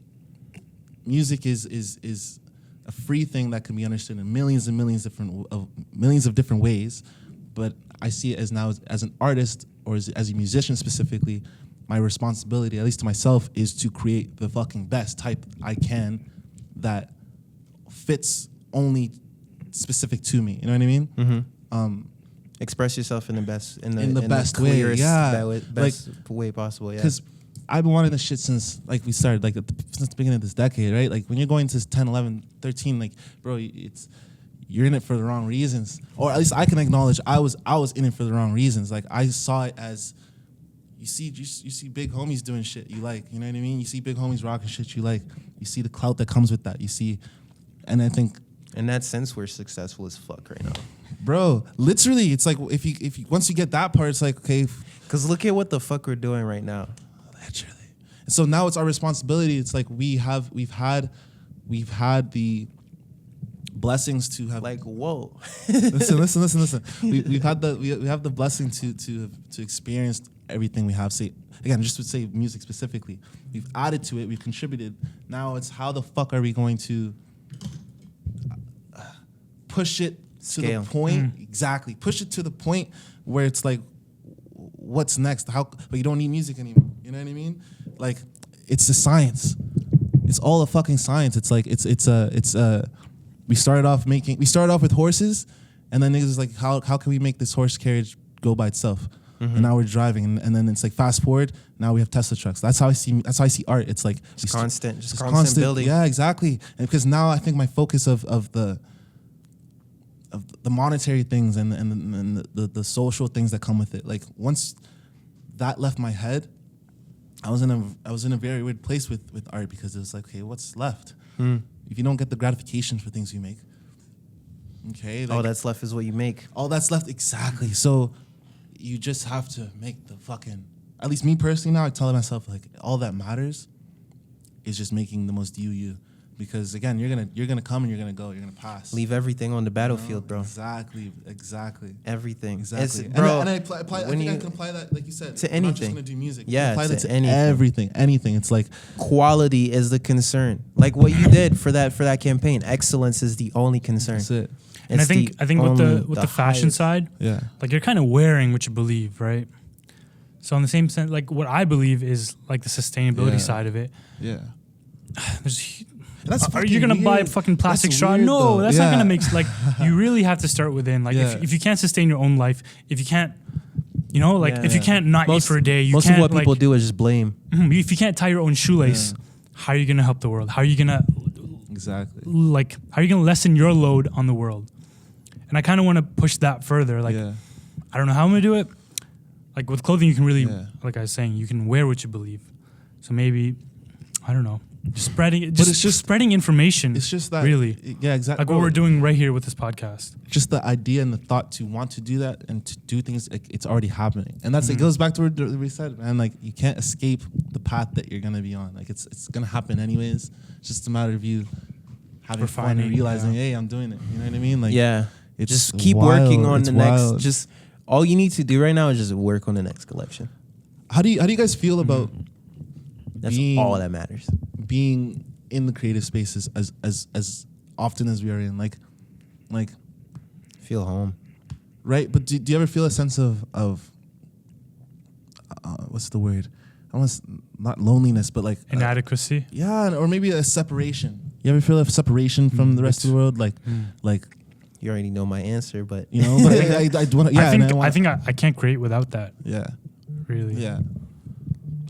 is a free thing that can be understood in millions and millions of different ways. But I see it as an artist, or as a musician specifically, my responsibility, at least to myself, is to create the fucking best type I can that fits only specific to me. You know what I mean? Mm-hmm. Express yourself in the best way possible. Yeah. Because I've been wanting this shit since like we started, like since the beginning of this decade, right? Like when you're going to 10, 11, 13, like bro, you're in it for the wrong reasons. Or at least I can acknowledge I was in it for the wrong reasons. Like I saw it as you see big homies doing shit you like, you know what I mean? You see big homies rocking shit you like. You see the clout that comes with that. You see, and I think in that sense we're successful as fuck right now. Bro, literally, it's like if you once you get that part, it's like okay. Because look at what the fuck we're doing right now. Literally. And so now it's our responsibility. It's like we've had the blessings to have like whoa. listen. We have the blessing to experience everything we have. Say again, just to say music specifically. We've added to it. We've contributed. Now it's how the fuck are we going to push it to the point? Exactly. Push it to the point where it's like, what's next? But you don't need music anymore. You know what I mean? Like, it's a science. It's all a fucking science. It's like we started off with horses, and then niggas was like, how can we make this horse carriage go by itself? and now we're driving, and then it's like fast forward. Now we have Tesla trucks. That's how I see art. It's like Just constant building. Yeah, exactly. And because now I think my focus of the monetary things and the social things that come with it. Like once that left my head, I was in a very weird place with art, because it was like, okay, what's left? If you don't get the gratification for things you make, okay, like, all that's left is what you make. all that's left, exactly. So you just have to make the fucking. At least me personally now, I tell myself like all that matters is just making the most you. Because again, you're gonna come and you're gonna go. You're gonna pass. Leave everything on the battlefield, bro. Exactly. Everything. Exactly. Bro, and I apply. I think I can apply that, like you said, to I'm not just anything. gonna do music. Yeah, apply that to to anything. everything. Anything. It's like quality is the concern. Like what you did for that campaign. Excellence is the only concern. that's it. And I It's think with the fashion highest. side, Yeah. like you're kind of wearing what you believe, right? So in the same sense, like what I believe is like the sustainability Yeah. side of it. Yeah. There's, That's are you gonna fucking buy a weird. fucking plastic That's straw? weird, No, though. that's not Yeah. gonna make like. You really have to start within. Like Yeah. if you can't sustain your own life, if you can't, you know, like Yeah. if you can't not eat for a day, you most can't. of what people like, do is just blame. If you can't tie your own shoelace, how are you gonna help the world? How are you gonna Exactly. how are you gonna lessen your load on the world? And I kind of want to push that further. Like yeah. I don't know how I'm gonna do it. Like with clothing, you can really, Yeah. like I was saying, you can wear what you believe. So maybe, I don't know, just spreading it. But it's just- spreading information. It's just that. really, Yeah. Exactly. like what we're doing right here with this podcast. Just the idea and the thought to want to do that and to do things, it's already happening. And that's it goes back to what we said, man. Like you can't escape the path that you're gonna be on. Like it's gonna happen anyways. It's just a matter of you having fun and Refining, realizing, yeah. hey, I'm doing it. You know what I mean? Like Yeah. it's Just keep wild. working on It's the next. wild. Just all you need to do right now is just work on the next collection. How do you guys feel about That's being all that matters. being in the creative spaces as often as we are in? Like Feel home. right? But do you ever feel a sense of what's the word? Almost not loneliness, but like Inadequacy. yeah, or maybe a separation. You ever feel a separation from the rest of the world? Like You already know my answer, but you know, but I want to. Yeah, I think I can't create without that. Yeah, Really. yeah.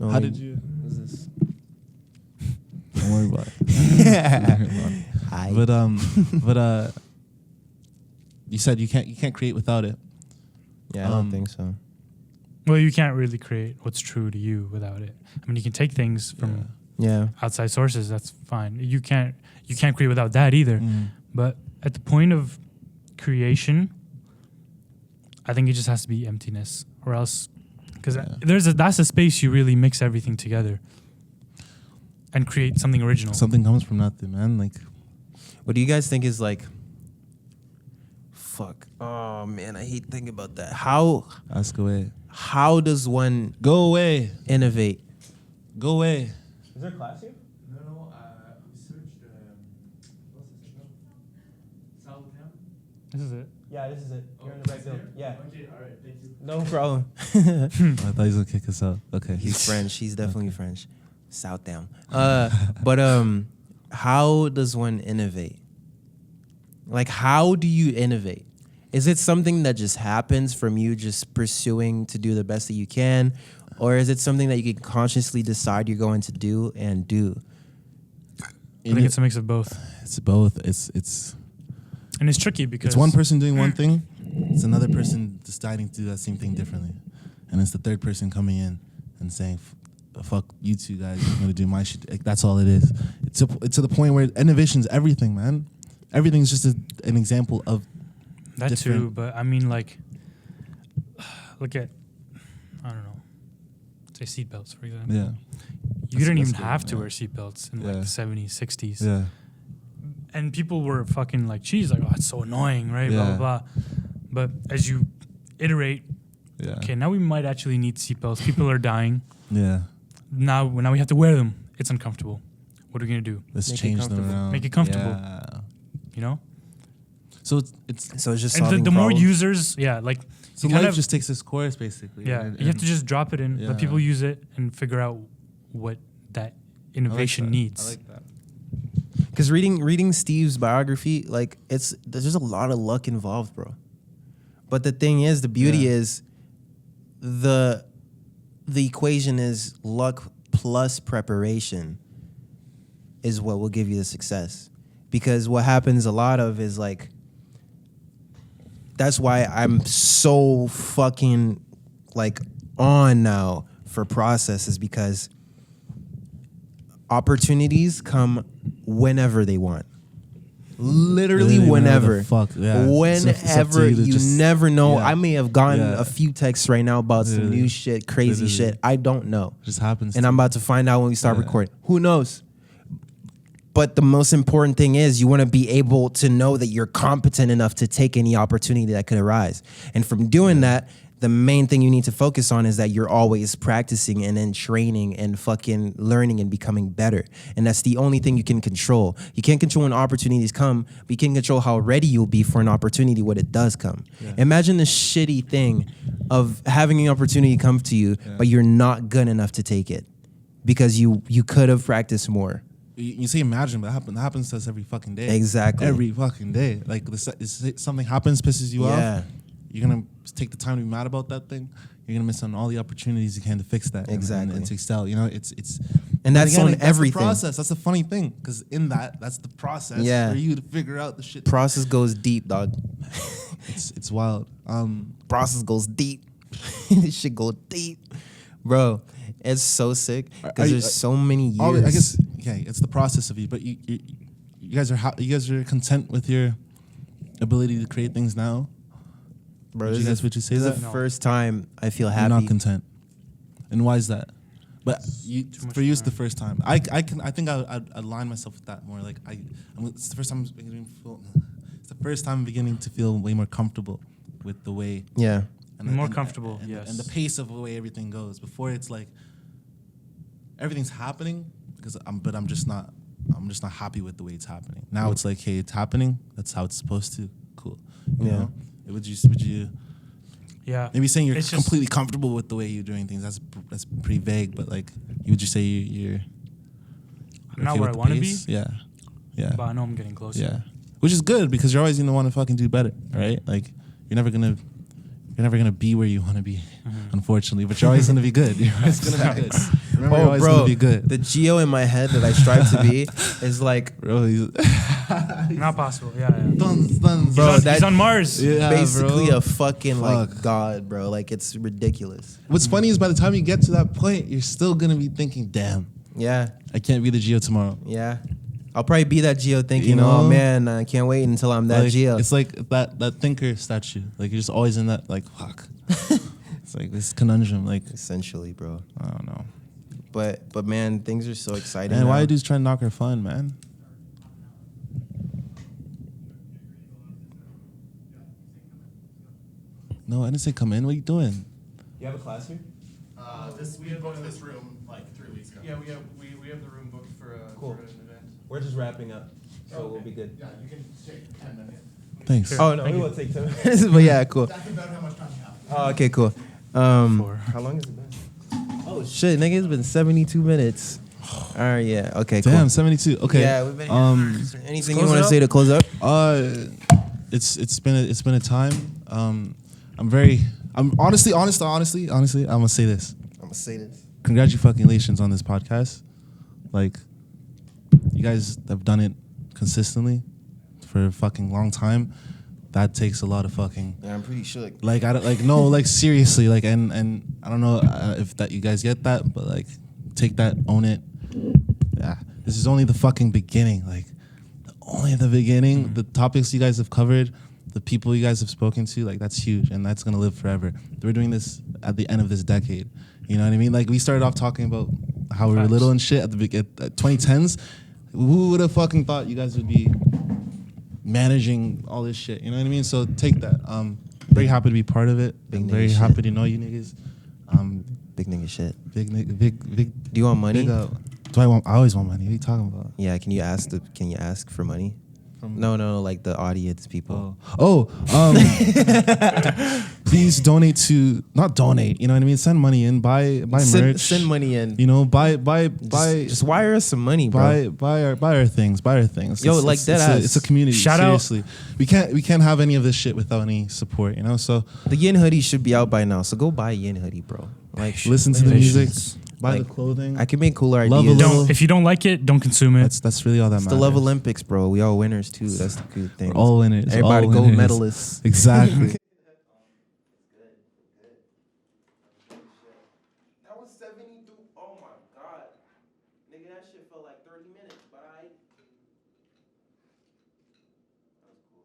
Oh, How did you? What is this? Don't worry about it. Hi. But you said you can't create without it. Yeah, I don't think so. Well, you can't really create what's true to you without it. I mean, you can take things from Yeah. outside sources. That's fine. You can't create without that either. But at the point of creation, I think it just has to be emptiness, or else, because that's a space you really mix everything together and create something original. Something comes from nothing, man. Like, What do you guys think is like? Fuck. Oh man, I hate thinking about that. ask away. How does one Go away. innovate? Go away. Is there a class here? No, we searched, what's this called? Southtown? This is it. Yeah, this is it. You're in the right building? Yeah. Okay, alright, thank you. No problem. I thought he was gonna kick us out. Okay. He's French. He's definitely French. South down. But how does one innovate? Like, how do you innovate? Is it something that just happens from you just pursuing to do the best that you can? Or is it something that you can consciously decide you're going to do and do? I think it's a mix of both. It's both. It's And it's tricky because it's one person doing one thing, it's another person deciding to do that same thing differently, and it's the third person coming in and saying, "Fuck you two guys, I'm gonna do my shit." Like, that's all it is. It's to the point where innovation's everything, man. Everything's just an example of that too. different- But I mean, like, look at, I don't know, say seatbelts, for example. yeah, You didn't even that's good, have to yeah. wear seatbelts in like Yeah. the 70s, 60s. yeah, And people were fucking like, geez, like, oh, it's so annoying, right? Blah, Yeah. blah, blah. But as you iterate, yeah, okay, now we might actually need seatbelts. People are dying. yeah. Now we have to wear them. It's uncomfortable. What are we going to do? Let's Make it change them comfortable. around. Make it comfortable. Yeah. You know? So it's So it's just And solving the more problems. users, like, so you kind life of, just takes its course basically. yeah, and- you have to just drop it in, Yeah. let people use it, and figure out what that I like innovation that. needs. I like that. Because reading Steve's biography, like there's just a lot of luck involved, bro. But the thing is, the beauty Yeah. is, the equation is luck plus preparation is what will give you the success. Because what happens a lot of is like, that's why I'm so fucking like on now for processes, because opportunities come whenever they want. Literally whenever. Fuck, yeah. Whenever. You never know. Yeah. I may have gotten Yeah. a few texts right now about some Literally. new shit, crazy Literally. shit. I don't know. It just happens. And I'm about to find out when we start Yeah. recording. Who knows? But the most important thing is you want to be able to know that you're competent enough to take any opportunity that could arise. And from doing that, the main thing you need to focus on is that you're always practicing and then training and fucking learning and becoming better. And that's the only thing you can control. You can't control when opportunities come, but you can control how ready you'll be for an opportunity when it does come. Yeah. Imagine the shitty thing of having an opportunity come to you, but you're not good enough to take it because you could have practiced more. You say imagine, but that happens to us every fucking day. Exactly. Every fucking day. Like something happens, pisses you Yeah. off. You're gonna take the time to be mad about that thing. You're gonna miss on all the opportunities you can to fix that. Exactly. And to excel. You know, it's And that's again, on that's everything. The process. That's the funny thing, because in that's the process Yeah. for you to figure out the shit. Process goes deep, dog. It's wild. Process goes deep. This shit go deep, bro. It's so sick because there's so many years. I guess it's the process of you, but you guys are content with your ability to create things now. Bro, Would you say this that? is the first time I feel You're happy. not content, and why is that? But much for you, it's time. the first time. I think I'd align myself with that more. Like it's the first time I'm beginning to feel way more comfortable with the way. Yeah. More comfortable, and, yes. and the pace of the way everything goes. Before it's like everything's happening I'm just not happy with the way it's happening. Now it's like, hey, it's happening. That's how it's supposed to. Cool. You Yeah. know? Would you Yeah. maybe saying you're It's just- completely comfortable with the way you're doing things? That's pretty vague. But like, would you say you're I'm not okay where with I the want to be, pace? Yeah. Yeah. but I know I'm getting closer. Yeah. Which is good, because you're always gonna want to fucking do better, right? Like you're never gonna be where you want to be, unfortunately. But you're always gonna be good. You're always gonna be good. Remember, you're always gonna be good. The geo in my head that I strive to be is like Bro, Not possible. Yeah. Tons. Bro, He's on Mars. Yeah, basically bro. a fucking like Fuck. god, bro. Like it's ridiculous. What's funny is by the time you get to that point, you're still gonna be thinking, "Damn, Yeah, I can't be the Geo tomorrow." yeah. I'll probably be that geo thinking, You know? oh man, I can't wait until I'm that Like, geo. it's like that thinker statue. Like you're just always in that like fuck. It's like this conundrum. Like Essentially, bro. I don't know. But man, things are so exciting. Man, why now. are dudes trying to knock our fun, man? No, I didn't say come in. What are you doing? You have a class here? We booked this room like 3 weeks ago. Yeah, we have the room booked for Cool. for an event. We're just wrapping up, so Okay. we'll be good. Yeah, you can take 10 minutes. Thanks. Oh no, Thank we you. won't take 10 minutes, but yeah, cool. That's about how much time you have. Oh, okay, cool. How long has it been? Oh shit, nigga, it's been 72 minutes. All right, yeah, okay, cool. Damn, 72. Okay. Yeah, we've been here. Is there anything you close want it to up. say to close up? It's been a time. I'm honestly, I'm gonna say this. I'm gonna say this. Congratulations on this podcast. Like, you guys have done it consistently for a fucking long time. That takes a lot of fucking. Yeah, I'm pretty sure. Like I don't like no like seriously like and I don't know if that you guys get that, but like take that, own it. Yeah, this is only the fucking beginning. Like only the beginning. Mm-hmm. The topics you guys have covered, the people you guys have spoken to, like that's huge and that's gonna live forever. We're doing this at the end of this decade. You know what I mean? Like we started off talking about how we were Facts. little and shit at the at 2010s. Who would have fucking thought you guys would be managing all this shit? You know what I mean? So take that. Very happy to be part of it. Big nigga Very shit. happy to know you niggas. Big nigga shit. Big. Do you want money? I always want money. What are you talking about? Yeah, can you ask for money? No, like the audience people. Please please donate to, not donate, you know what I mean? Send money in, buy merch. Send money in. You know, buy. Just wire us some money, bro. Buy our things. Yo, like deadass. It's a community. Shout out. Seriously, we can't have any of this shit without any support. You know, so The Yin hoodie should be out by now. So go buy a Yin hoodie, bro. Like, listen to the music, buy Like, the clothing. I can make cooler Love ideas. a little- If you don't like it, don't consume it. That's really all that It's matters. the Love Olympics, bro. We all winners too. That's the good thing. We're all winners. Everybody all gold winners. medalists. Exactly. That was 72. Oh my god. Nigga, that shit felt like 30 minutes, but I. That was cool.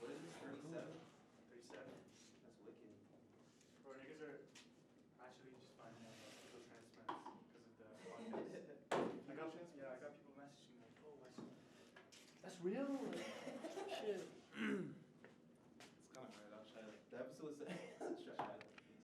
What is this? 37? 37? That's wicked. Bro, niggas are actually just finding out about digital transplants because of the podcast. I got people messaging like, oh, that's real?